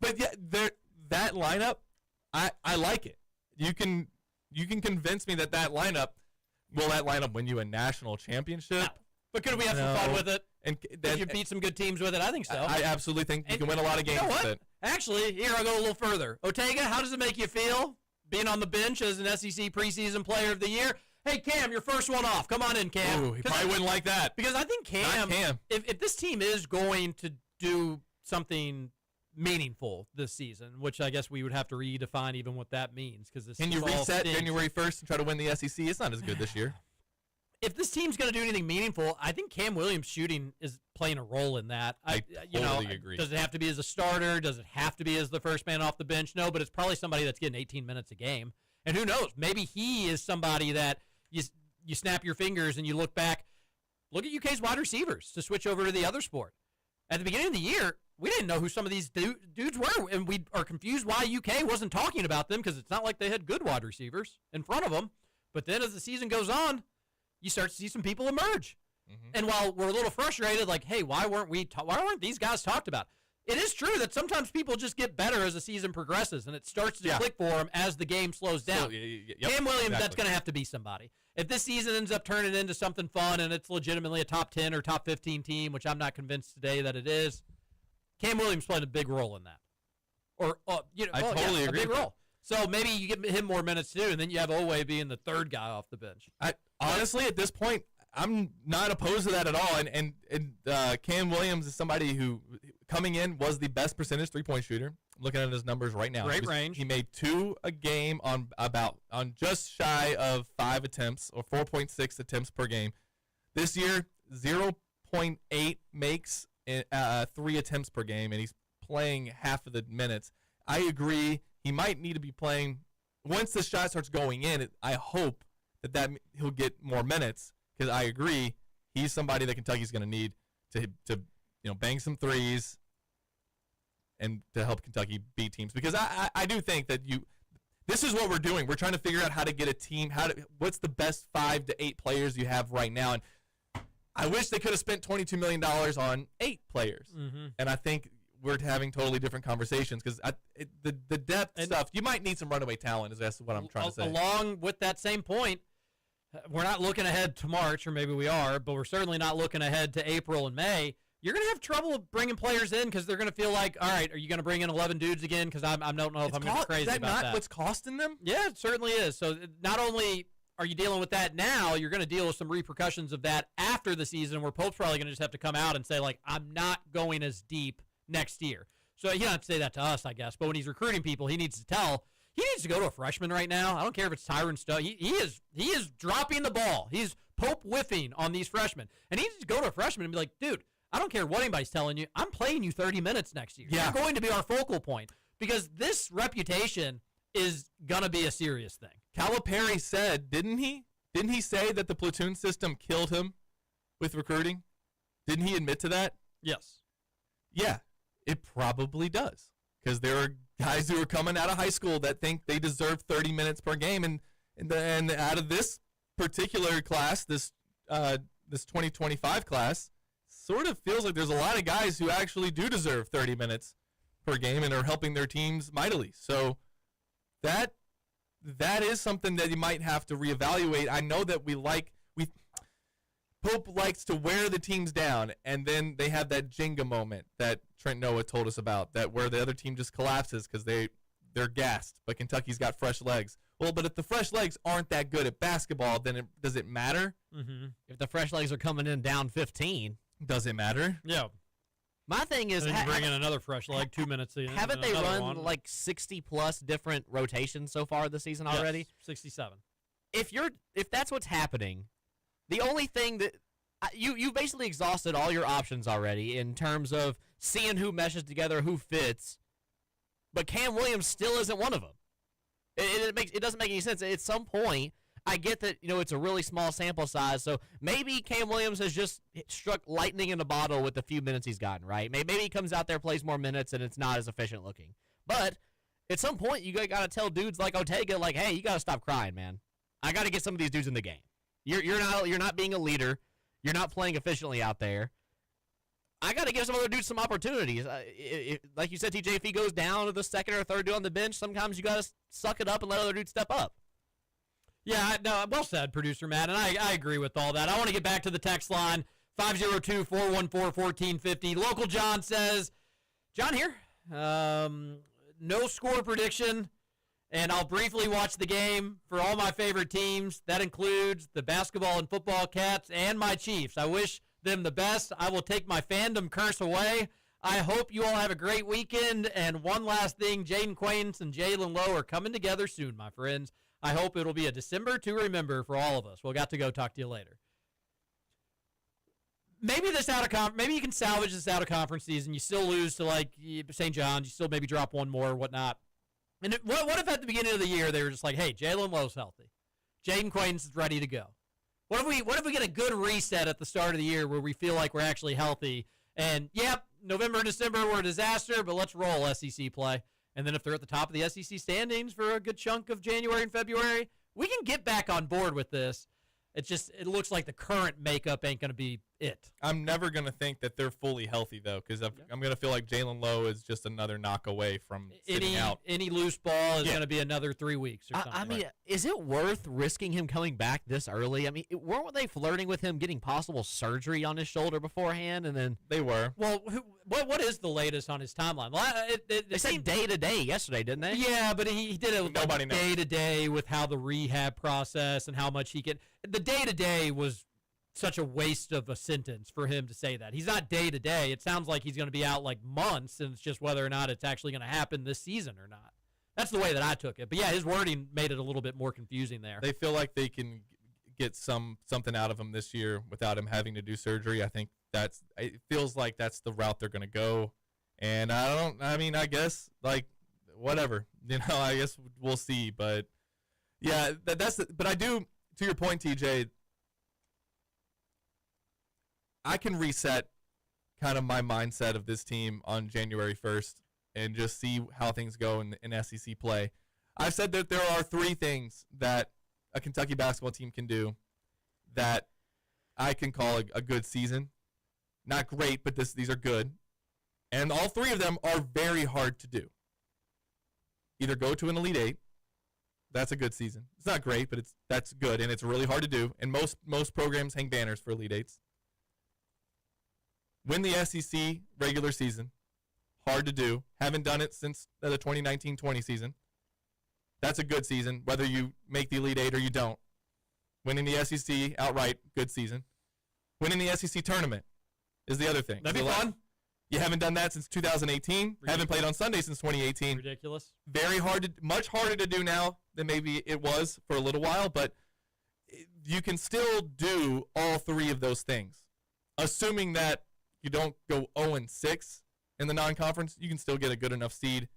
Speaker 3: But yeah, that lineup, I like it. You can convince me that lineup will that lineup win you a national championship?
Speaker 2: No. But could we have some fun
Speaker 3: No.
Speaker 2: with it?
Speaker 3: And
Speaker 2: Did you beat some good teams with it? I think so.
Speaker 3: I absolutely think you can win a lot of games
Speaker 2: You know
Speaker 3: with
Speaker 2: what?
Speaker 3: it.
Speaker 2: Actually, here I'll go a little further. Otega, how does it make you feel being on the bench as an SEC preseason player of the year? Hey, Cam, your first one off. Come on in, Cam.
Speaker 3: Ooh, he probably wouldn't like that.
Speaker 2: Because I think
Speaker 3: Not Cam.
Speaker 2: If this team is going to do something meaningful this season, which I guess we would have to redefine even what that means.
Speaker 3: Can you reset January 1st and try to win the SEC? It's not as good this year.
Speaker 2: If this team's going to do anything meaningful, I think Cam Williams shooting is playing a role in that.
Speaker 3: I totally agree.
Speaker 2: Does it have to be as a starter? Does it have to be as the first man off the bench? No, but it's probably somebody that's getting 18 minutes a game. And who knows? Maybe he is somebody that you snap your fingers and you look back. Look at UK's wide receivers to switch over to the other sport. At the beginning of the year, we didn't know who some of these dudes were, and we are confused why UK wasn't talking about them because it's not like they had good wide receivers in front of them. But then as the season goes on, you start to see some people emerge. Mm-hmm. And while we're a little frustrated, like, hey, why weren't these guys talked about? It is true that sometimes people just get better as the season progresses, and it starts to click for them as the game slows down. Cam Williams, that's going to have to be somebody. If this season ends up turning into something fun and it's legitimately a top 10 or top 15 team, which I'm not convinced today that it is, Cam Williams played a big role in that.
Speaker 3: I totally agree.
Speaker 2: A big role. So maybe you give him more minutes too, and then you have Owe being the third guy off the bench.
Speaker 3: Honestly, at this point, I'm not opposed to that at all. And Cam Williams is somebody who, coming in, was the best percentage three-point shooter. Looking at his numbers right now,
Speaker 2: great range.
Speaker 3: He made 2 a game on just shy of 5 attempts, or 4.6 attempts per game. This year, 0.8 makes 3 attempts per game, and he's playing half of the minutes. I agree. He might need to be playing once the shot starts going in. I hope that he'll get more minutes, because I agree he's somebody that Kentucky's going to need to bang some threes and to help Kentucky beat teams. Because I do think that this is what we're doing. We're trying to figure out how to get a team, what's the best 5 to 8 players you have right now. And I wish they could have spent $22 million on 8 players. Mm-hmm. And I think we're having totally different conversations, because the depth stuff, you might need some runaway talent, is that's what I'm trying to say.
Speaker 2: Along with that same point, we're not looking ahead to March, or maybe we are, but we're certainly not looking ahead to April and May. You're going to have trouble bringing players in because they're going to feel like, all right, are you going to bring in 11 dudes again? Because I don't know if I'm going to be crazy about that.
Speaker 3: Is that not what's costing them?
Speaker 2: Yeah, it certainly is. So not only are you dealing with that now, you're going to deal with some repercussions of that after the season, where Pope's probably going to just have to come out and say, like, I'm not going as deep next year. So he doesn't have to say that to us, I guess. But when he's recruiting people, he needs to go to a freshman right now. I don't care if it's Tyron Stowe. He is dropping the ball. He's Pope whiffing on these freshmen. And he needs to go to a freshman and be like, dude, I don't care what anybody's telling you. I'm playing you 30 minutes next year.
Speaker 3: Yeah.
Speaker 2: You're going to be our focal point, because this reputation is going to be a serious thing.
Speaker 3: Calipari said, didn't he? Didn't he say that the platoon system killed him with recruiting? Didn't he admit to that?
Speaker 2: Yes.
Speaker 3: Yeah, it probably does, because there are guys who are coming out of high school that think they deserve 30 minutes per game, and out of this particular class, this 2025 class, sort of feels like there's a lot of guys who actually do deserve 30 minutes per game and are helping their teams mightily. So that is something that you might have to reevaluate. I know that Pope likes to wear the teams down, and then they have that Jenga moment that Trent Noah told us about, that where the other team just collapses because they're gassed, but Kentucky's got fresh legs. Well, but if the fresh legs aren't that good at basketball, then does it matter?
Speaker 2: Mm-hmm.
Speaker 4: If the fresh legs are coming in down 15,
Speaker 3: does it matter?
Speaker 2: Yeah.
Speaker 4: My thing is,
Speaker 2: then you bring in another fresh leg 2 minutes in.
Speaker 4: Haven't they run like 60-plus different rotations so far this season already?
Speaker 2: Yes, 67.
Speaker 4: If that's what's happening, the only thing that you've basically exhausted all your options already in terms of seeing who meshes together, who fits, but Cam Williams still isn't one of them. It doesn't make any sense. At some point, I get that it's a really small sample size, so maybe Cam Williams has just struck lightning in a bottle with the few minutes he's gotten, right? Maybe he comes out there, plays more minutes, and it's not as efficient looking. But at some point, you got to tell dudes like Otega, like, hey, you got to stop crying, man. I got to get some of these dudes in the game. You're not being a leader. You're not playing efficiently out there. I got to give some other dudes some opportunities. Like you said, TJ, if he goes down to the second or third dude on the bench, sometimes you got to suck it up and let other dudes step up.
Speaker 2: Yeah, no, well said, producer Matt, and I agree with all that. I want to get back to the text line, 502-414-1450. Local John says, John here, no score prediction, and I'll briefly watch the game for all my favorite teams. That includes the basketball and football Cats and my Chiefs. I wish them the best. I will take my fandom curse away. I hope you all have a great weekend. And one last thing, Jaden Quains and Jalen Lowe are coming together soon, my friends. I hope it'll be a December to remember for all of us. We'll got to go talk to you later. Maybe maybe you can salvage this out of conference season. You still lose to like St. John's. You still maybe drop one more or whatnot. And what if at the beginning of the year they were just like, hey, Jalen Lowe's healthy, Jaden Quains is ready to go. What if we get a good reset at the start of the year where we feel like we're actually healthy? And yep, November and December were a disaster, but let's roll SEC play. And then if they're at the top of the SEC standings for a good chunk of January and February, we can get back on board with this. It looks like the current makeup ain't going to be it.
Speaker 3: I'm never going to think that they're fully healthy, though, because I'm going to feel like Jalen Lowe is just another knock away from sitting out.
Speaker 2: Any loose ball is going to be another 3 weeks or something.
Speaker 4: I mean, is it worth risking him coming back this early? I mean, weren't they flirting with him getting possible surgery on his shoulder beforehand? And then
Speaker 3: they were.
Speaker 2: Well, what is the latest on his timeline?
Speaker 4: They said day to day yesterday, didn't they?
Speaker 2: Yeah, but he did it
Speaker 3: Nobody knows.
Speaker 2: Day to day with how the rehab process and how much he could. The day to day was such a waste of a sentence for him to say that. He's not day to day. It sounds like he's going to be out like months, and it's just whether or not it's actually going to happen this season or not. That's the way that I took it. But yeah, his wording made it a little bit more confusing there.
Speaker 3: They feel like they can get something out of him this year without him having to do surgery. I think it feels like that's the route they're going to go. And I guess like whatever, I guess we'll see. But yeah, but I do, to your point, TJ, I can reset kind of my mindset of this team on January 1st and just see how things go in SEC play. I've said that there are 3 things that a Kentucky basketball team can do that I can call a good season. Not great, but these are good. And all 3 of them are very hard to do. Either go to an Elite 8. That's a good season. It's not great, but that's good, and it's really hard to do. And most programs hang banners for Elite 8s. Win the SEC regular season. Hard to do. Haven't done it since the 2019-20 season. That's a good season, whether you make the Elite 8 or you don't. Winning the SEC outright, good season. Winning the SEC tournament is the other thing.
Speaker 2: That'd be fun.
Speaker 3: You haven't done that since 2018.
Speaker 2: Ridiculous.
Speaker 3: Haven't played on Sunday since 2018.
Speaker 2: Ridiculous.
Speaker 3: Very hard much harder to do now than maybe it was for a little while, but you can still do all 3 of those things. Assuming that you don't go 0-6 in the non-conference, you can still get a good enough seed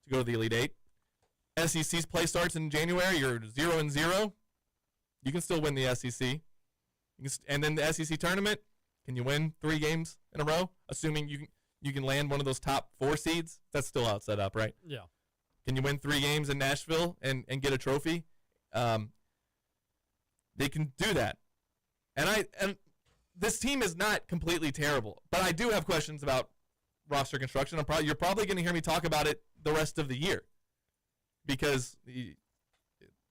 Speaker 3: to go to the Elite 8. SEC's play starts in January. You're 0-0. You can still win the SEC. And then the SEC tournament, can you win 3 games in a row? Assuming you can land one of those top 4 seeds. That's still how it's set up, right?
Speaker 2: Yeah.
Speaker 3: Can you win 3 games in Nashville and get a trophy? They can do that. And this team is not completely terrible, but I do have questions about roster construction. You're probably going to hear me talk about it the rest of the year because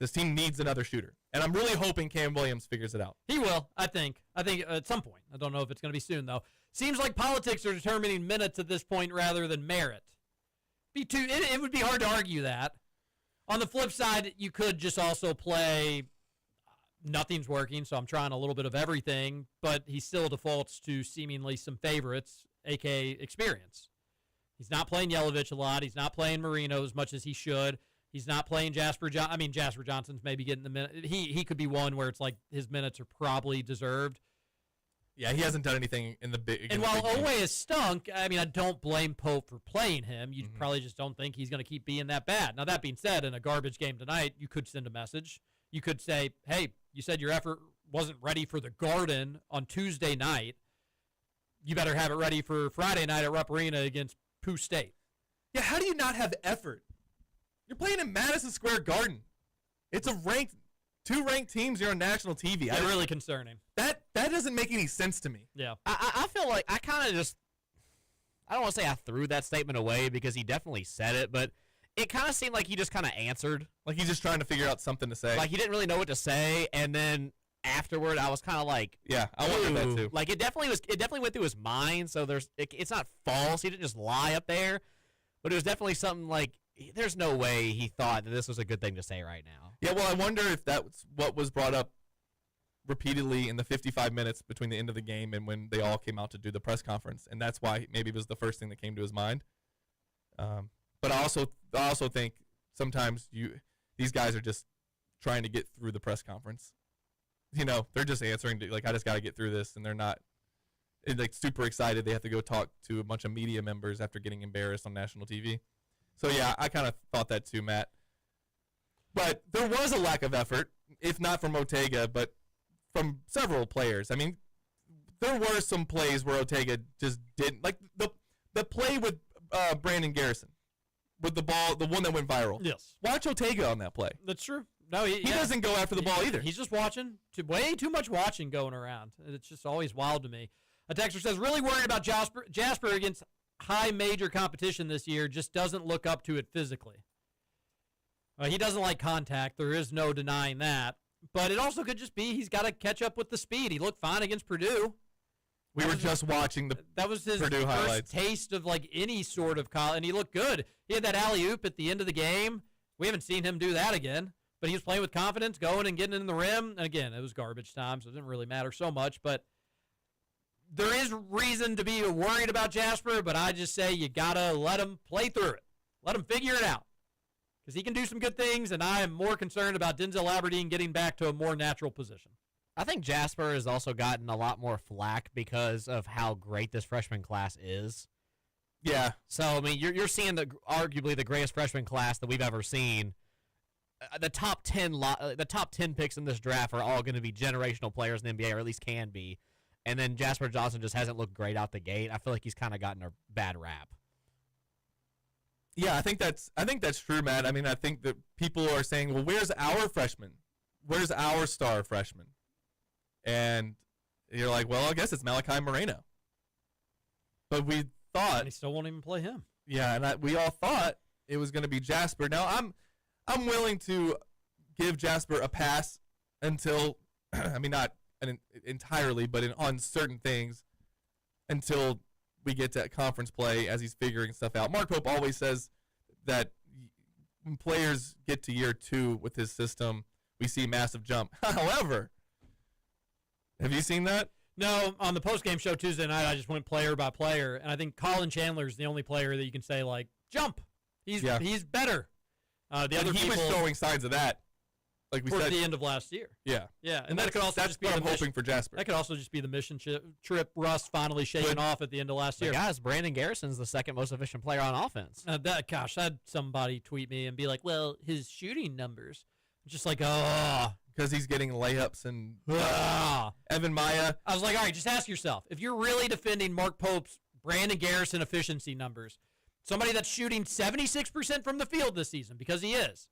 Speaker 3: this team needs another shooter, and I'm really hoping Cam Williams figures it out.
Speaker 2: He will, I think. I think at some point. I don't know if it's going to be soon, though. Seems like politics are determining minutes at this point rather than merit. It would be hard to argue that. On the flip side, you could just also play nothing's working, so I'm trying a little bit of everything, but he still defaults to seemingly some favorites, a.k.a. experience. He's not playing Yelovich a lot. He's not playing Marino as much as he should. He's not playing Jasper Johnson's maybe getting the minute. He could be one where it's like his minutes are probably deserved.
Speaker 3: Yeah, he hasn't done anything in the big.
Speaker 2: And while Owe has stunk, I mean, I don't blame Pope for playing him. You probably just don't think he's going to keep being that bad. Now, that being said, in a garbage game tonight, you could send a message. You could say, hey, you said your effort wasn't ready for the Garden on Tuesday night. You better have it ready for Friday night at Rupp Arena against Pooh State.
Speaker 3: Yeah, how do you not have effort? You're playing in Madison Square Garden. It's two ranked teams. You're on national TV.
Speaker 2: That's really concerning.
Speaker 3: That doesn't make any sense to me.
Speaker 2: Yeah.
Speaker 4: I feel like I kind of just, I don't want to say I threw that statement away because he definitely said it, but it kind of seemed like he just kind of answered.
Speaker 3: Like he's just trying to figure out something to say.
Speaker 4: Like he didn't really know what to say, and then afterward, I was kind of like,
Speaker 3: yeah, I wondered that
Speaker 4: ooh.
Speaker 3: too.
Speaker 4: Like it definitely went through his mind. So it's not false. He didn't just lie up there, but it was definitely something like there's no way he thought that this was a good thing to say right now.
Speaker 3: Yeah, well, I wonder if that's what was brought up repeatedly in the 55 minutes between the end of the game and when they all came out to do the press conference, and that's why maybe it was the first thing that came to his mind. But I also think sometimes these guys are just trying to get through the press conference. You know, they're just answering like, I just got to get through this, and they're not like super excited. They have to go talk to a bunch of media members after getting embarrassed on national TV. So yeah, I kind of thought that too, Matt. But there was a lack of effort, if not from Ortega, but from several players. I mean, there were some plays where Ortega just didn't, like the play with Brandon Garrison with the ball, the one that went viral.
Speaker 2: Yes.
Speaker 3: Watch Ortega on that play.
Speaker 2: That's true. No,
Speaker 3: He doesn't go after the ball either.
Speaker 2: He's just watching. Way too much watching going around. It's just always wild to me. A texter says, really worried about Jasper against high major competition this year. Just doesn't look up to it physically. He doesn't like contact. There is no denying that. But it also could just be he's got to catch up with the speed. He looked fine against Purdue.
Speaker 3: We were just watching
Speaker 2: that was his
Speaker 3: Purdue
Speaker 2: first
Speaker 3: highlights.
Speaker 2: taste of like any sort of college, and he looked good. He had that alley-oop at the end of the game. We haven't seen him do that again. But he was playing with confidence, going and getting in the rim. And again, it was garbage time, so it didn't really matter so much. But there is reason to be worried about Jasper, but I just say you got to let him play through it. Let him figure it out. Because he can do some good things, and I am more concerned about Denzel Aberdeen getting back to a more natural position.
Speaker 4: I think Jasper has also gotten a lot more flack because of how great this freshman class is.
Speaker 3: Yeah.
Speaker 4: So, I mean, you're seeing arguably the greatest freshman class that we've ever seen. The top 10 picks in this draft are all going to be generational players in the NBA, or at least can be. And then Jasper Johnson just hasn't looked great out the gate. I feel like he's kind of gotten a bad rap.
Speaker 3: Yeah, I think that's true, Matt. I mean, I think that people are saying, well, where's our freshman? Where's our star freshman? And you're like, well, I guess it's Malachi Moreno. But we thought,
Speaker 2: And he still won't even play him.
Speaker 3: yeah, and we all thought it was going to be Jasper. Now I'm willing to give Jasper a pass until, I mean, not entirely, but on certain things until we get to conference play as he's figuring stuff out. Mark Pope always says that when players get to year 2 with his system, we see massive jump. However, have you seen that?
Speaker 2: No, on the post-game show Tuesday night, I just went player by player, and I think Colin Chandler is the only player that you can say, like, jump. He's better. The other
Speaker 3: he
Speaker 2: people
Speaker 3: was showing signs of that, like we
Speaker 2: towards
Speaker 3: said.
Speaker 2: the end of last year.
Speaker 3: Yeah,
Speaker 2: Yeah, and that could also
Speaker 3: that's
Speaker 2: just be
Speaker 3: what
Speaker 2: the
Speaker 3: I'm
Speaker 2: mission,
Speaker 3: hoping for Jasper.
Speaker 2: that could also just be the mission trip Russ finally shaking off at the end of last year.
Speaker 4: Guys, Brandon Garrison's the second most efficient player on offense.
Speaker 2: I had somebody tweet me and be like, well, his shooting numbers. Just like, oh.
Speaker 3: Because he's getting layups and
Speaker 2: Ah.
Speaker 3: Evan Maya.
Speaker 2: I was like, all right, just ask yourself. If you're really defending Mark Pope's Brandon Garrison efficiency numbers, somebody that's shooting 76% from the field this season, because he is,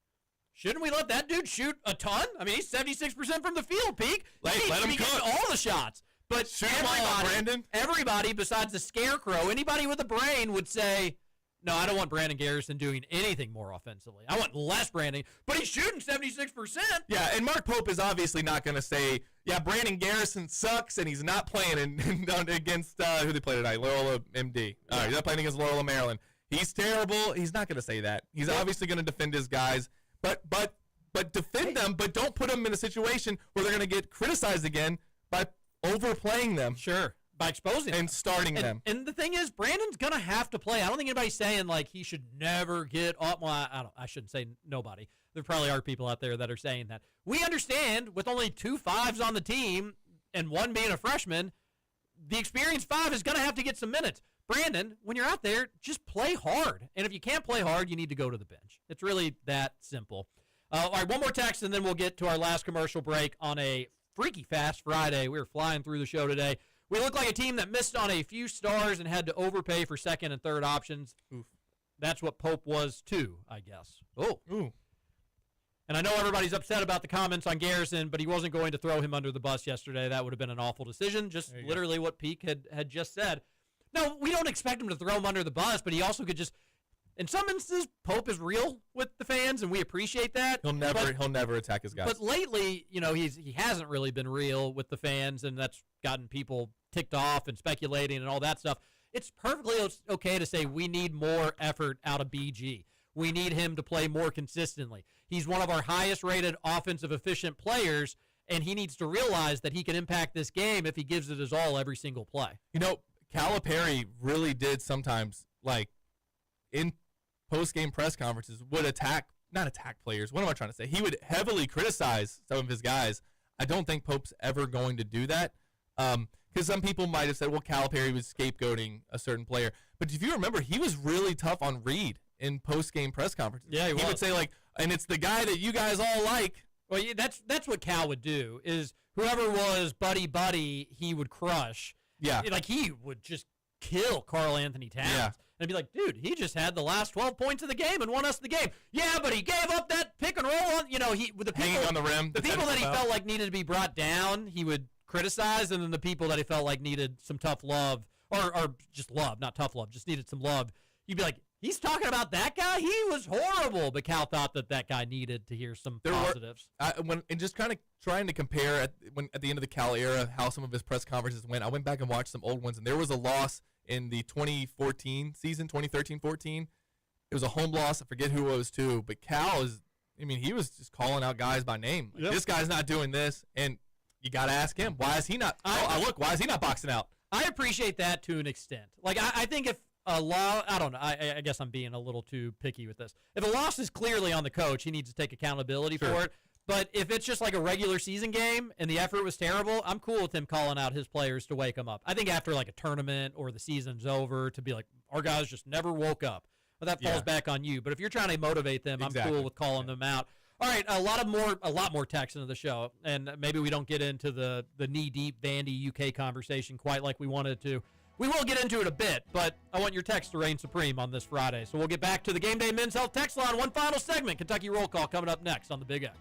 Speaker 2: shouldn't we let that dude shoot a ton? I mean, he's 76% from the field, Peak.
Speaker 3: Let him
Speaker 2: get
Speaker 3: cook.
Speaker 2: all the shots. But
Speaker 3: Shoot them all, Brandon.
Speaker 2: everybody besides the scarecrow, anybody with a brain would say, no, I don't want Brandon Garrison doing anything more offensively. I want less Brandon, but he's shooting 76%.
Speaker 3: Yeah, and Mark Pope is obviously not going to say, yeah, Brandon Garrison sucks and he's not playing against who they play tonight, Loyola MD. All right, he's not playing against Loyola Maryland. He's terrible. He's not going to say that. He's obviously going to defend his guys, but defend them, but don't put them in a situation where they're going to get criticized again by overplaying them.
Speaker 2: Sure. By exposing
Speaker 3: And
Speaker 2: them.
Speaker 3: starting them.
Speaker 2: And the thing is, Brandon's going to have to play. I don't think anybody's saying, like, he should never get up. Well, I shouldn't say nobody. There probably are people out there that are saying that. We understand with only 2 5s on the team and one being a freshman, the experienced 5 is going to have to get some minutes. Brandon, when you're out there, just play hard. And if you can't play hard, you need to go to the bench. It's really that simple. All right, one more text, and then we'll get to our last commercial break on a freaky fast Friday. We were flying through the show today. We look like a team that missed on a few stars and had to overpay for second and third options.
Speaker 3: Oof.
Speaker 2: That's what Pope was too, I guess. Oh.
Speaker 3: Ooh.
Speaker 2: And I know everybody's upset about the comments on Garrison, but he wasn't going to throw him under the bus yesterday. That would have been an awful decision. Just literally what Peak had just said. No, we don't expect him to throw him under the bus, but he also could just in some instances, Pope is real with the fans, and we appreciate that.
Speaker 3: He'll never attack his guys.
Speaker 2: But lately, he hasn't really been real with the fans, and that's gotten people ticked off and speculating and all that stuff. It's perfectly okay to say we need more effort out of BG. We need him to play more consistently. He's one of our highest-rated offensive efficient players, and he needs to realize that he can impact this game if he gives it his all every single play.
Speaker 3: Calipari really did sometimes, like, in post-game press conferences, would not attack players. What am I trying to say? He would heavily criticize some of his guys. I don't think Pope's ever going to do that. Because some people might have said, well, Calipari was scapegoating a certain player. But if you remember, he was really tough on Reed in post-game press conferences.
Speaker 2: Yeah, he
Speaker 3: would say, like, and it's the guy that you guys all like.
Speaker 2: Well, yeah, that's what Cal would do, is whoever was buddy, he would crush.
Speaker 3: Yeah.
Speaker 2: Like, he would just kill Karl Anthony Towns.
Speaker 3: Yeah.
Speaker 2: And be like, dude, he just had the last 12 points of the game and won us the game. Yeah, but he gave up that pick and roll on, with the people,
Speaker 3: hanging on the rim.
Speaker 2: The people that he felt like needed to be brought down, he would criticize, and then the people that he felt like needed some tough love, or just love, not tough love, just needed some love, you'd be like, he's talking about that guy? He was horrible. But Cal thought that guy needed to hear some positives.
Speaker 3: And just kind of trying to compare at the end of the Cal era, how some of his press conferences went, I went back and watched some old ones, and there was a loss in the 2014 season, 2013-14. It was a home loss. I forget who it was to, but Cal he was just calling out guys by name. Like, this guy's not doing this, and you got to ask him, why is he not? Why is he not boxing out?
Speaker 2: I appreciate that to an extent. Like, I think if a law, I don't know, I guess I'm being a little too picky with this. If a loss is clearly on the coach, he needs to take accountability for it. But if it's just like a regular season game and the effort was terrible, I'm cool with him calling out his players to wake them up. I think after like a tournament or the season's over, to be like, our guys just never woke up. Well, that falls back on you. But if you're trying to motivate them, I'm cool with calling them out. All right, a lot more text into the show, and maybe we don't get into the knee-deep Vandy UK conversation quite like we wanted to. We will get into it a bit, but I want your text to reign supreme on this Friday. So we'll get back to the Game Day Men's Health text line. One final segment, Kentucky Roll Call, coming up next on the Big X.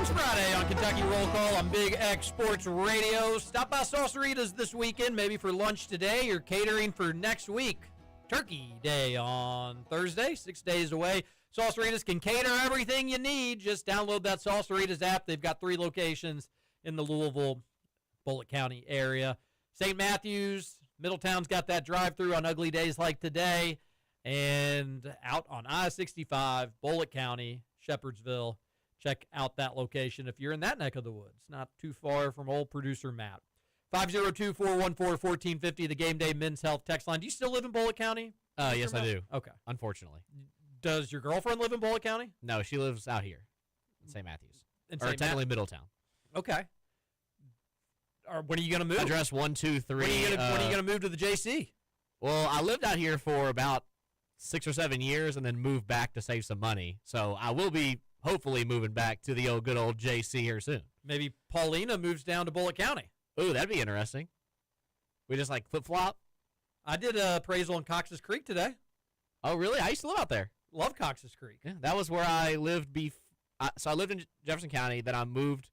Speaker 2: Wings Friday on Kentucky Roll Call on Big X Sports Radio. Stop by Sauceritas this weekend, maybe for lunch today or catering for next week. Turkey Day on Thursday, 6 days away. Sauceritas can cater everything you need. Just download that Sauceritas app. They've got 3 locations in the Louisville, Bullitt County area. St. Matthews, Middletown's got that drive-through on ugly days like today. And out on I-65, Bullitt County, Shepherdsville. Check out that location if you're in that neck of the woods. Not too far from old producer Matt. 502-414-1450, the Game Day Men's Health text line. Do you still live in Bullitt County?
Speaker 4: Yes, I do.
Speaker 2: Okay.
Speaker 4: Unfortunately.
Speaker 2: Does your girlfriend live in Bullitt County?
Speaker 4: No, she lives out here in St. Matthews.
Speaker 2: In
Speaker 4: Or
Speaker 2: St.
Speaker 4: technically Middletown.
Speaker 2: Okay. When are you going to move?
Speaker 4: Address 123.
Speaker 2: When are you going to move to the JC?
Speaker 4: Well, I lived out here for about 6 or 7 years and then moved back to save some money. So I will be hopefully moving back to the good old JC here soon.
Speaker 2: Maybe Paulina moves down to Bullitt County.
Speaker 4: Ooh, that'd be interesting. We just like flip-flop?
Speaker 2: I did appraisal in Cox's Creek today.
Speaker 4: Oh, really? I used to live out there.
Speaker 2: Love Cox's Creek.
Speaker 4: Yeah, that was where I lived. So I lived in Jefferson County, then I moved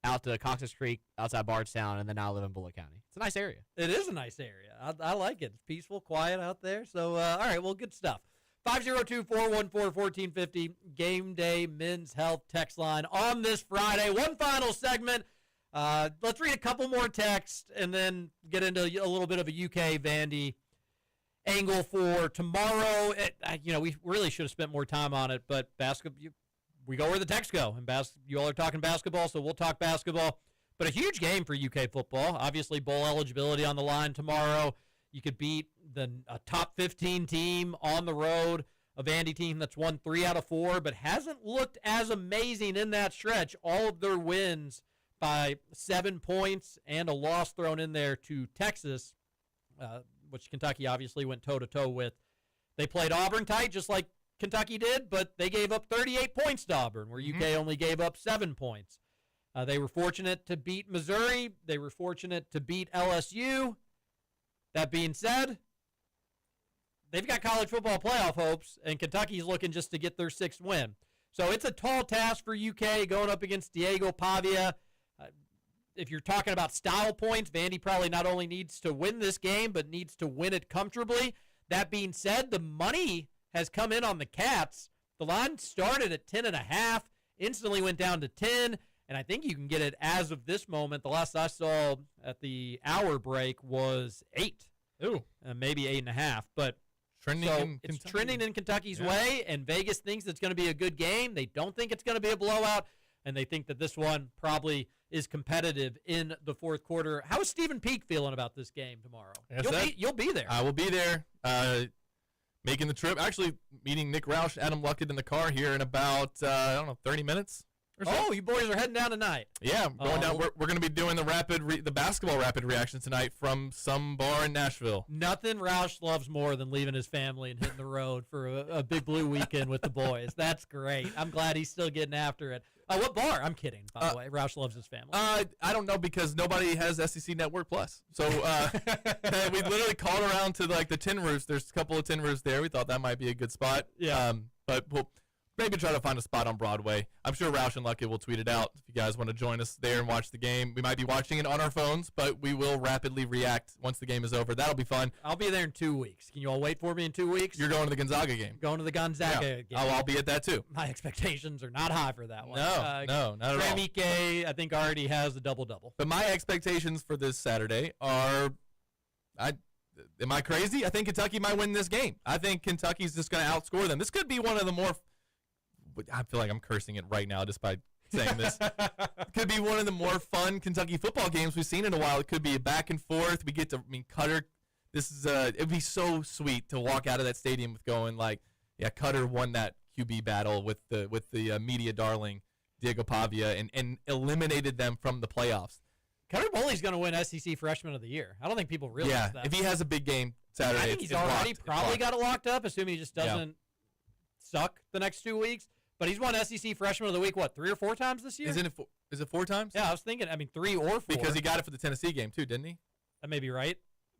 Speaker 4: out to Cox's Creek outside Bardstown, and then now I live in Bullitt County. It's a nice area.
Speaker 2: It is a nice area. I like it. It's peaceful, quiet out there. So, all right, well, good stuff. 502-414-1450, Game Day Men's Health text line on this Friday. One final segment. Let's read a couple more texts and then get into a little bit of a UK Vandy angle for tomorrow. We really should have spent more time on it, but we go where the texts go. And you all are talking basketball, so we'll talk basketball. But a huge game for UK football. Obviously, bowl eligibility on the line tomorrow. You could beat a top 15 team on the road, a Vandy team that's won 3 out of 4, but hasn't looked as amazing in that stretch. All of their wins by 7 points and a loss thrown in there to Texas, which Kentucky obviously went toe-to-toe with. They played Auburn tight just like Kentucky did, but they gave up 38 points to Auburn, where UK only gave up 7 points. They were fortunate to beat Missouri. They were fortunate to beat LSU. That being said, they've got college football playoff hopes, and Kentucky's looking just to get their 6th win. So it's a tall task for UK going up against Diego Pavia. If you're talking about style points, Vandy probably not only needs to win this game, but needs to win it comfortably. That being said, the money has come in on the Cats. The line started at 10.5, instantly went down to 10, and I think you can get it as of this moment. The last I saw at the hour break was 8.
Speaker 3: Ooh.
Speaker 2: Maybe 8.5. But it's trending in Kentucky's way, and Vegas thinks it's going to be a good game. They don't think it's going to be a blowout, and they think that this one probably is competitive in the fourth quarter. How is Stephen Peak feeling about this game tomorrow? You'll be there.
Speaker 3: I will be there. Making the trip. Actually, meeting Nick Roush, Adam Luckett in the car here in about, 30 minutes or so.
Speaker 2: Oh, you boys are heading down tonight.
Speaker 3: Yeah, going down. We're going to be doing the basketball rapid reaction tonight from some bar in Nashville.
Speaker 2: Nothing Roush loves more than leaving his family and hitting the road for a big blue weekend with the boys. That's great. I'm glad he's still getting after it. What bar? I'm kidding, by the way. Roush loves his family.
Speaker 3: I don't know because nobody has SEC Network Plus. So we literally called around to the tin roofs. There's a couple of tin roofs there. We thought that might be a good spot.
Speaker 2: Yeah.
Speaker 3: But we'll maybe try to find a spot on Broadway. I'm sure Roush and Luckett will tweet it out if you guys want to join us there and watch the game. We might be watching it on our phones, but we will rapidly react once the game is over. That'll be fun.
Speaker 2: I'll be there in 2 weeks. Can you all wait for me in 2 weeks?
Speaker 3: You're going to the Gonzaga game.
Speaker 2: Going to the Gonzaga game.
Speaker 3: I'll be at that too.
Speaker 2: My expectations are not high for that one.
Speaker 3: No, not at all.
Speaker 2: Ike, I think, already has a double-double.
Speaker 3: But my expectations for this Saturday are, am I crazy? I think Kentucky might win this game. I think Kentucky's just going to outscore them. This could be one of the more, I feel like I'm cursing it right now just by saying this. It could be one of the more fun Kentucky football games we've seen in a while. It could be a back and forth. We get to, Cutter, this is, it'd be so sweet to walk out of that stadium with going Cutter won that QB battle with the media darling Diego Pavia and eliminated them from the playoffs.
Speaker 2: Cutter Boley's going to win SEC Freshman of the Year. I don't think people realize that.
Speaker 3: If he has a big game Saturday,
Speaker 2: I think he's already probably got it locked up, assuming he just doesn't suck the next 2 weeks. But he's won SEC Freshman of the Week, 3 or 4 times this year?
Speaker 3: Is it 4 times?
Speaker 2: Yeah, I was thinking, 3 or 4.
Speaker 3: Because he got it for the Tennessee game, too, didn't he?
Speaker 2: That may be right.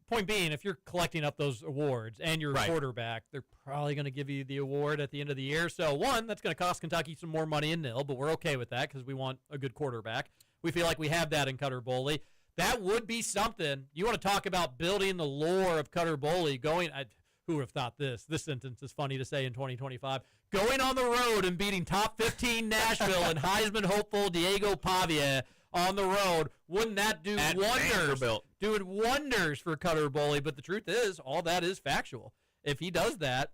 Speaker 2: point being, if you're collecting up those awards and you're a
Speaker 3: Right.
Speaker 2: quarterback, they're probably going to give you the award at the end of the year. So, one, that's going to cost Kentucky some more money in nil, but we're okay with that because we want a good quarterback. We feel like we have that in Cutter Boley. That would be something. You want to talk about building the lore of Cutter Boley going – who would have thought this? This sentence is funny to say in 2025. Going on the road and beating top 15 Nashville and Heisman hopeful Diego Pavia on the road. Wouldn't that do
Speaker 3: At
Speaker 2: wonders?
Speaker 3: Vanderbilt.
Speaker 2: Doing wonders for Cutter Boley. But the truth is, all that is factual. If he does that,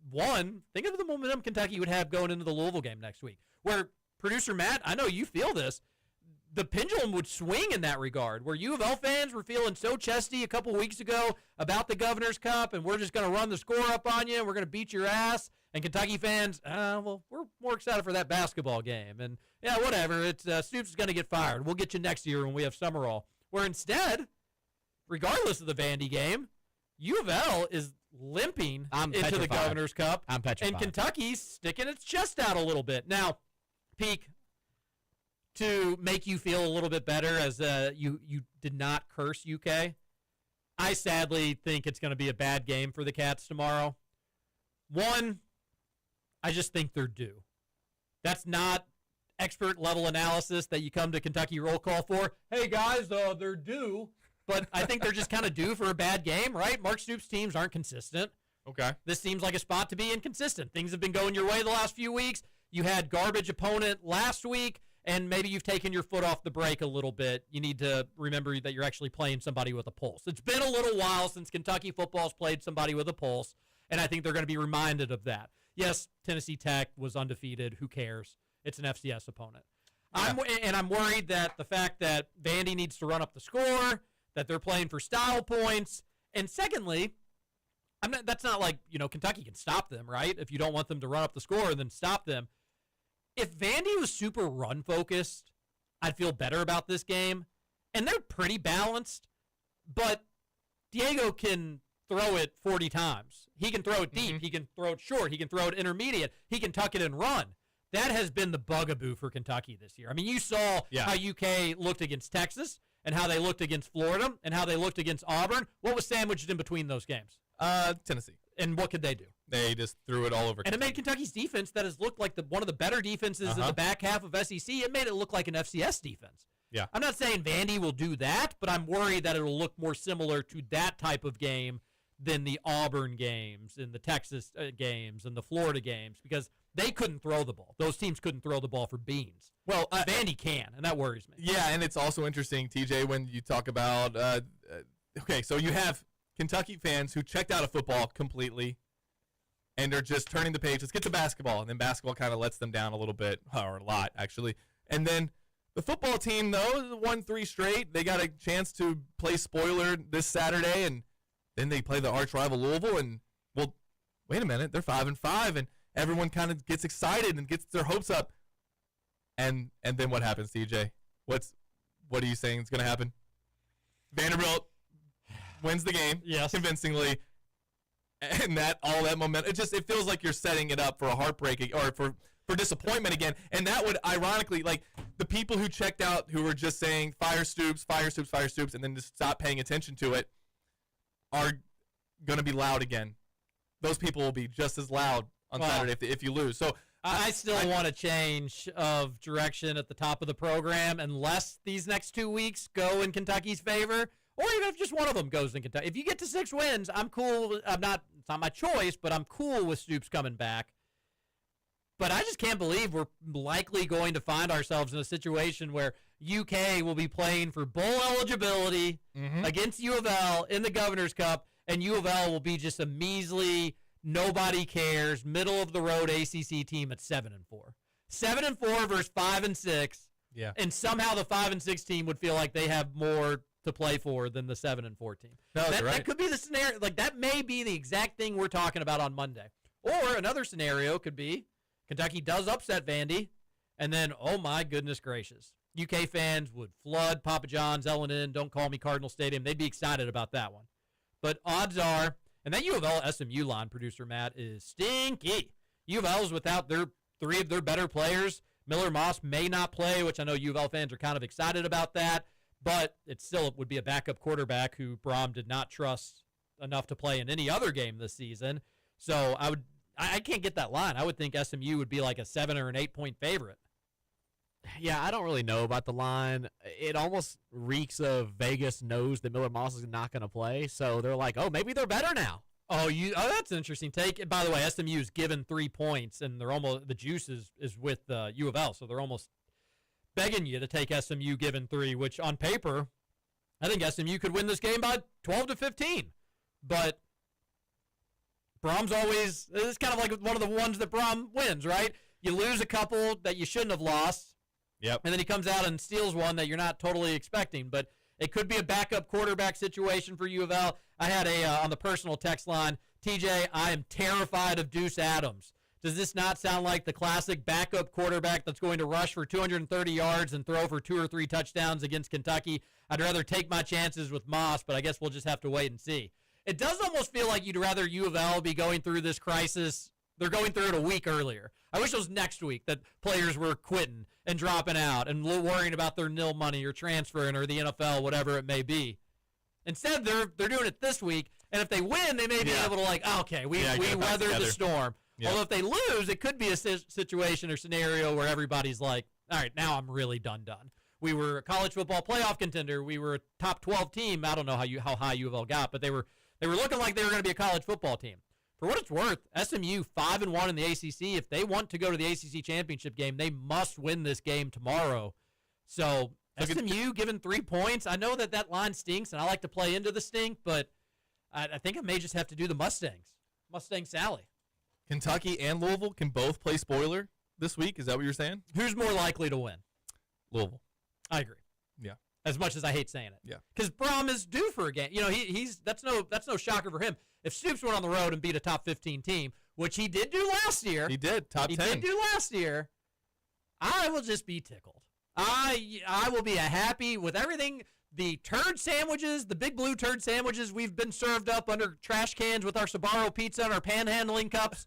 Speaker 2: one, think of the momentum Kentucky would have going into the Louisville game next week. Where, producer Matt, I know you feel this, the pendulum would swing in that regard, where U of L fans were feeling so chesty a couple weeks ago about the Governor's Cup, and we're just going to run the score up on you, and we're going to beat your ass. And Kentucky fans, well, we're more excited for that basketball game. And, yeah, whatever. It's Stoops is going to get fired. We'll get you next year when we have Summerall. Where instead, regardless of the Vandy game, U of L is limping into the Governor's Cup.
Speaker 4: I'm petrified.
Speaker 2: And Kentucky's sticking its chest out a little bit. Now, Peak, to make you feel a little bit better as you did not curse UK, I sadly think it's going to be a bad game for the Cats tomorrow. One, I just think they're due. That's not expert level analysis that you come to Kentucky roll call for. Hey guys, they're due. But I think they're just kind of due for a bad game, right? Mark Stoops' teams aren't consistent.
Speaker 3: Okay.
Speaker 2: This seems like a spot to be inconsistent. Things have been going your way the last few weeks. You had garbage opponent last week, and maybe you've taken your foot off the brake a little bit. You need to remember that you're actually playing somebody with a pulse. It's been a little while since Kentucky football's played somebody with a pulse, and I think they're going to be reminded of that. Yes, Tennessee Tech was undefeated. Who cares? It's an FCS opponent.
Speaker 3: Yeah.
Speaker 2: I'm worried that the fact that Vandy needs to run up the score, that they're playing for style points, and secondly, that's not like, Kentucky can stop them, right? If you don't want them to run up the score and then stop them. If Vandy was super run-focused, I'd feel better about this game. And they're pretty balanced, but Diego can throw it 40 times. He can throw it deep.
Speaker 3: Mm-hmm.
Speaker 2: He can throw it short. He can throw it intermediate. He can tuck it and run. That has been the bugaboo for Kentucky this year. I mean, you saw how UK looked against Texas and how they looked against Florida and how they looked against Auburn. What was sandwiched in between those games?
Speaker 3: Tennessee.
Speaker 2: And what could they do?
Speaker 3: They just threw it all over.
Speaker 2: And it made Kentucky's defense that has looked like one of the better defenses in the back half of SEC. It made it look like an FCS defense.
Speaker 3: Yeah.
Speaker 2: I'm not saying Vandy will do that, but I'm worried that it will look more similar to that type of game than the Auburn games and the Texas games and the Florida games because they couldn't throw the ball. Those teams couldn't throw the ball for beans. Well, Vandy can, and that worries me.
Speaker 3: Yeah, and it's also interesting, TJ, when you talk about okay, so you have Kentucky fans who checked out of football completely and they're just turning the page. Let's get to basketball. And then basketball kind of lets them down a little bit, or a lot, actually. And then the football team, though, won 3 straight. They got a chance to play spoiler this Saturday, and then they play the arch rival Louisville. And, well, wait a minute, they're 5-5, and everyone kind of gets excited and gets their hopes up. And then what happens, TJ? What are you saying is going to happen? Vanderbilt wins the game convincingly, and all that momentum. It feels like you're setting it up for a heartbreak or for disappointment again. And that would ironically, like the people who checked out, who were just saying fire Stoops, and then just stop paying attention to it, are going to be loud again. Those people will be just as loud on Saturday if you lose. So
Speaker 2: I still want a change of direction at the top of the program unless these next 2 weeks go in Kentucky's favor. Or even if just one of them goes in Kentucky. If you get to 6 wins, I'm cool. It's not my choice, but I'm cool with Stoops coming back. But I just can't believe we're likely going to find ourselves in a situation where UK will be playing for bowl eligibility against U of L in the Governor's Cup, and U of L will be just a measly, nobody cares, middle-of-the-road ACC team at 7-4. 7-4 versus 5-6.
Speaker 3: Yeah.
Speaker 2: And somehow the 5-6 team would feel like they have more to play for than the 7-4 team.
Speaker 3: No,
Speaker 2: That could be the scenario. Like, that may be the exact thing we're talking about on Monday. Or another scenario could be Kentucky does upset Vandy, and then, oh my goodness gracious, UK fans would flood Papa John's, Ellen, Don't Call Me Cardinal Stadium. They'd be excited about that one. But odds are, and that U of L SMU line, producer Matt, is stinky. U of L is without 3 of their better players. Miller Moss may not play, which I know U of L fans are kind of excited about that. but it still would be a backup quarterback who Brom did not trust enough to play in any other game this season. So I can't get that line. I would think SMU would be like a 7 or an 8-point favorite.
Speaker 4: Yeah, I don't really know about the line. It almost reeks of Vegas knows that Miller Moss is not going to play, so they're like, oh, maybe they're better now.
Speaker 2: Oh, that's an interesting take. And by the way, SMU's given 3 points, and they're almost the juice is with U of L, so they're almost begging you to take SMU given 3, which on paper, I think SMU could win this game by 12-15. But Brom's always, it's kind of like one of the ones that Brom wins, right? You lose a couple that you shouldn't have lost.
Speaker 3: Yep.
Speaker 2: And then he comes out and steals one that you're not totally expecting. But it could be a backup quarterback situation for U of L. I had on the personal text line, TJ, I am terrified of Deuce Adams. Does this not sound like the classic backup quarterback that's going to rush for 230 yards and throw for 2 or 3 touchdowns against Kentucky? I'd rather take my chances with Moss, but I guess we'll just have to wait and see. It does almost feel like you'd rather U of L be going through this crisis. They're going through it a week earlier. I wish it was next week that players were quitting and dropping out and worrying about their nil money or transferring or the NFL, whatever it may be. Instead, they're doing it this week, and if they win, they may be able to okay, we weathered the storm.
Speaker 3: Yep.
Speaker 2: Although if they lose, it could be a situation or scenario where everybody's like, all right, now I'm really done. We were a college football playoff contender. We were a top 12 team. I don't know how high U of L got, but they were looking like they were going to be a college football team. For what it's worth, SMU 5-1 in the ACC. If they want to go to the ACC championship game, they must win this game tomorrow. So SMU given 3 points. I know that line stinks, and I like to play into the stink, but I think I may just have to do the Mustangs. Mustang Sally.
Speaker 3: Kentucky and Louisville can both play spoiler this week. Is that what you're saying?
Speaker 2: Who's more likely to win?
Speaker 3: Louisville.
Speaker 2: I agree.
Speaker 3: Yeah.
Speaker 2: As much as I hate saying it.
Speaker 3: Yeah.
Speaker 2: Because Brom is due for a game. He's that's no shocker for him. If Stoops went on the road and beat a top 15 team, which he did do last year.
Speaker 3: He did, top 10.
Speaker 2: He did do last year. I will just be tickled. I will be happy with everything. The turd sandwiches, the big blue turd sandwiches we've been served up under trash cans with our Sbarro pizza and our panhandling cups.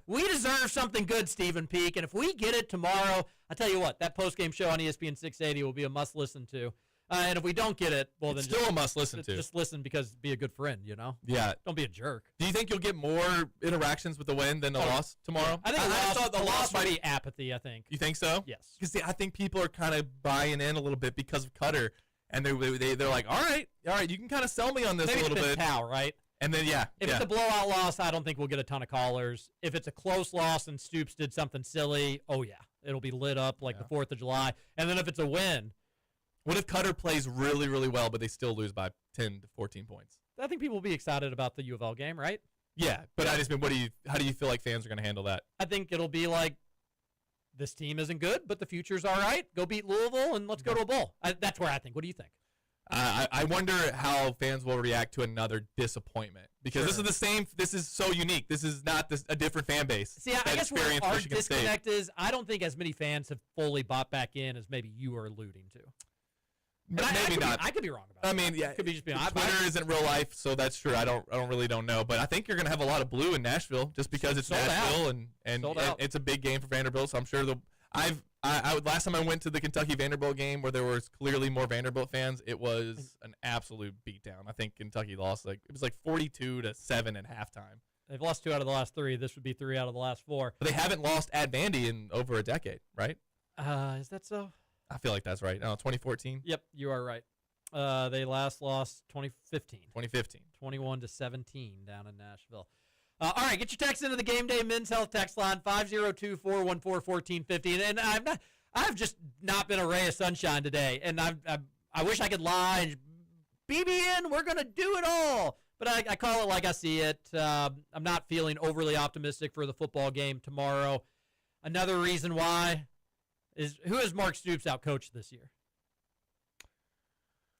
Speaker 2: We deserve something good, Stephen Peak. And if we get it tomorrow, I tell you what, that postgame show on ESPN 680 will be a must listen to. And if we don't get it, well,
Speaker 3: it's
Speaker 2: then
Speaker 3: still a must listen to.
Speaker 2: Just listen because be a good friend,
Speaker 3: Yeah.
Speaker 2: Don't be a jerk.
Speaker 3: Do you think you'll get more interactions with the win than the loss tomorrow?
Speaker 2: I think the loss might be apathy, I think.
Speaker 3: You think so?
Speaker 2: Yes.
Speaker 3: Because I think people are kind of buying in a little bit because of Cutter, and they're like, all right, you can kind of sell me on this
Speaker 2: Maybe
Speaker 3: a little
Speaker 2: it's
Speaker 3: bit.
Speaker 2: Towel, right?
Speaker 3: And then,
Speaker 2: if it's a blowout loss, I don't think we'll get a ton of callers. If it's a close loss and Stoops did something silly, oh, yeah. It'll be lit up like the 4th of July. And then if it's a win.
Speaker 3: What if Cutter plays really, really well, but they still lose by 10 to 14 points?
Speaker 2: I think people will be excited about the U of L game, right?
Speaker 3: Yeah, but I just mean, how do you feel like fans are going to handle that?
Speaker 2: I think it'll be like, this team isn't good, but the future's all right. Go beat Louisville, and let's go to a bowl. That's where I think. What do you think?
Speaker 3: I wonder how fans will react to another disappointment because this is the same. This is so unique. This is not a different fan base.
Speaker 2: See, I guess where our disconnect is, I don't think as many fans have fully bought back in as maybe you are alluding to.
Speaker 3: Maybe not.
Speaker 2: I could be wrong about that.
Speaker 3: I mean, yeah,
Speaker 2: could be just being.
Speaker 3: Twitter isn't real life, so that's true. I don't really know, but I think you're gonna have a lot of blue in Nashville just because it's Nashville and it's a big game for Vanderbilt. So I'm sure last time I went to the Kentucky Vanderbilt game where there was clearly more Vanderbilt fans, it was an absolute beatdown. I think Kentucky lost it was like 42-7 at halftime.
Speaker 2: They've lost 2 out of the last 3. This would be 3 out of the last 4.
Speaker 3: But they haven't lost at Vandy in over a decade, right?
Speaker 2: Is that so?
Speaker 3: I feel like that's right. No, 2014.
Speaker 2: Yep, you are right. They last lost 2015. 21-17 down in Nashville. All right, get your text into the Game Day Men's Health text line 502-414-1450. And I've just not been a ray of sunshine today, and I wish I could lie and BBN, we're gonna do it all. But I call it like I see it. I'm not feeling overly optimistic for the football game tomorrow. Another reason why is who has Mark Stoops outcoached this year?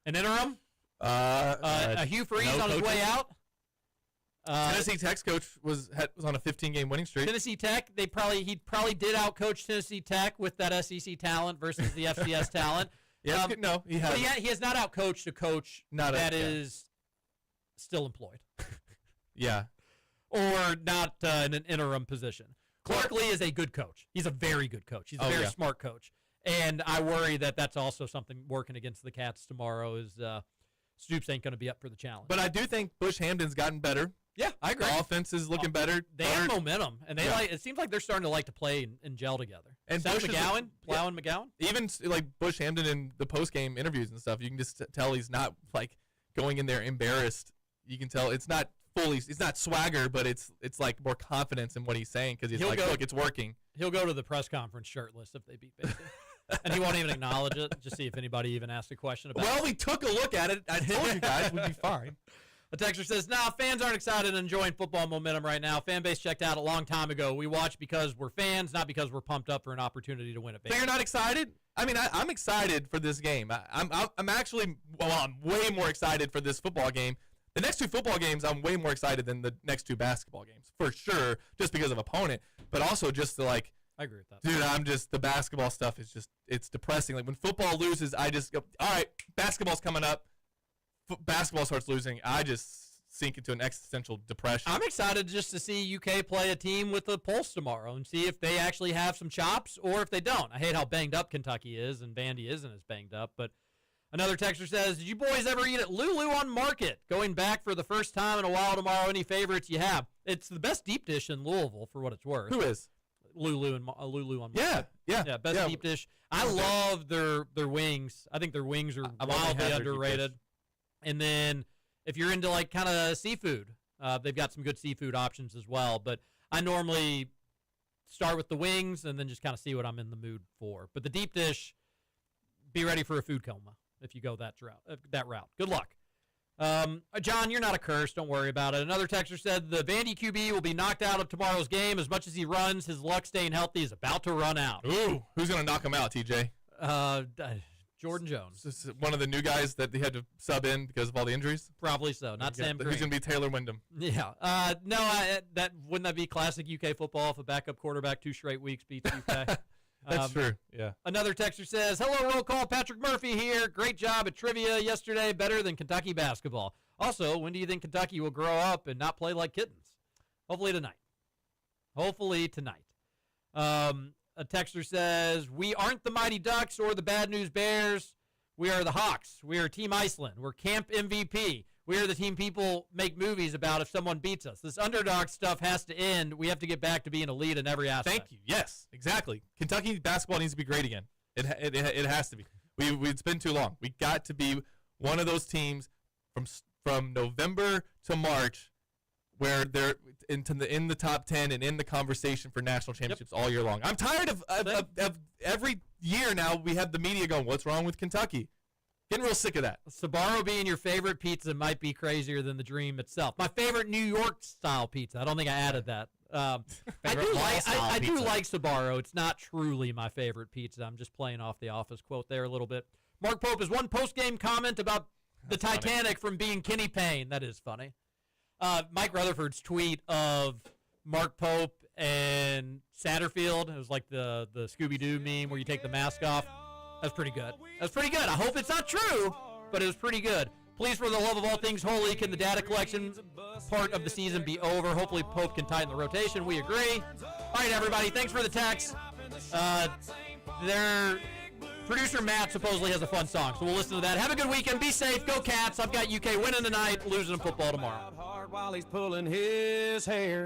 Speaker 2: An interim? A Hugh Freeze on his way out?
Speaker 3: Tennessee Tech's coach was on a 15-game winning streak.
Speaker 2: Tennessee Tech, he probably did outcoach Tennessee Tech with that SEC talent versus the FCS talent.
Speaker 3: Yeah, no, he has.
Speaker 2: But he has not outcoached a coach that is still employed.
Speaker 3: Yeah.
Speaker 2: Or not in an interim position. Clark Lee is a good coach. He's a very good coach. He's a very smart coach. And I worry that that's also something working against the Cats tomorrow is Stoops ain't going to be up for the challenge.
Speaker 3: But I do think Bush Hamden's gotten better.
Speaker 2: Yeah, I agree.
Speaker 3: The offense is looking better.
Speaker 2: They have momentum, and they it seems like they're starting to like to play and gel together.
Speaker 3: And
Speaker 2: Seth
Speaker 3: Bush
Speaker 2: McGowan, plowing McGowan.
Speaker 3: Even like Bush Hamden in the post-game interviews and stuff, you can just tell he's not like going in there embarrassed. You can tell it's not swagger, but it's like more confidence in what he's saying because he's like, look, it's working.
Speaker 2: He'll go to the press conference shirtless if they beat Basin. And he won't even acknowledge it, just see if anybody even asks a question about it.
Speaker 3: Well, we took a look at it. I told you guys we'd be fine.
Speaker 2: A texter says, fans aren't excited and enjoying football momentum right now. Fan base checked out a long time ago. We watch because we're fans, not because we're pumped up for an opportunity to win a
Speaker 3: So you're not excited? I mean, I'm excited for this game. I'm actually, I'm way more excited for this football game. The next two football games, I'm way more excited than the next two basketball games, for sure, just because of opponent, but also just I
Speaker 2: agree with that.
Speaker 3: Dude, the basketball stuff is just, it's depressing. Like, when football loses, I just go, all right, basketball's coming up. Basketball starts losing, I just sink into an existential depression.
Speaker 2: I'm excited just to see UK play a team with a pulse tomorrow and see if they actually have some chops or if they don't. I hate how banged up Kentucky is, and Vandy isn't as banged up. But another texter says, did you boys ever eat at Lulu on Market? Going back for the first time in a while tomorrow. Any favorites you have? It's the best deep dish in Louisville, for what it's worth.
Speaker 3: Who is?
Speaker 2: Lulu on Market.
Speaker 3: Yeah,
Speaker 2: best deep dish. I love their wings. I think their wings are wildly underrated. And then if you're into like kind of seafood, they've got some good seafood options as well. But I normally start with the wings and then just kind of see what I'm in the mood for. But the deep dish, be ready for a food coma if you go that route. Good luck. John, you're not a curse. Don't worry about it. Another texter said the Vandy QB will be knocked out of tomorrow's game. As much as he runs, his luck staying healthy is about to run out.
Speaker 3: Ooh, who's going to knock him out, TJ?
Speaker 2: Jordan Jones.
Speaker 3: This is one of the new guys that they had to sub in because of all the injuries?
Speaker 2: Probably so. Not Sam Green.
Speaker 3: Who's going to be Taylor Wyndham?
Speaker 2: Yeah. Wouldn't that be classic UK football if a backup quarterback 2 straight weeks beats UK?
Speaker 3: That's true. Yeah.
Speaker 2: Another texter says, hello, roll call. Patrick Murphy here. Great job at trivia yesterday. Better than Kentucky basketball. Also, when do you think Kentucky will grow up and not play like kittens? Hopefully tonight. A texter says, we aren't the Mighty Ducks or the Bad News Bears. We are the Hawks. We are Team Iceland. We're Camp MVP. We are the team people make movies about if someone beats us. This underdog stuff has to end. We have to get back to being elite in every aspect.
Speaker 3: Thank you. Yes, exactly. Kentucky basketball needs to be great again. It has to be. It's been too long. We got to be one of those teams from November to March where they're in the top 10 and in the conversation for national championships all year long. I'm tired of every year now we have the media going, what's wrong with Kentucky? Getting real sick of that.
Speaker 2: Sbarro being your favorite pizza might be crazier than the dream itself. My favorite New York style pizza. I don't think I added that. I do like Sbarro. It's not truly my favorite pizza. I'm just playing off the Office quote there a little bit. Mark Pope has one post-game comment about the Titanic from being Kenny Payne. That is funny. Mike Rutherford's tweet of Mark Pope and Satterfield. It was like the Scooby-Doo meme where you take the mask off. That's pretty good. I hope it's not true, but it was pretty good. Please, for the love of all things holy, can the data collection part of the season be over? Hopefully Pope can tighten the rotation. We agree. All right, everybody. Thanks for the text. Their producer Matt supposedly has a fun song, so we'll listen to that. Have a good weekend. Be safe. Go Cats. I've got UK winning tonight, losing in football tomorrow.
Speaker 1: Hard while he's pulling his hair.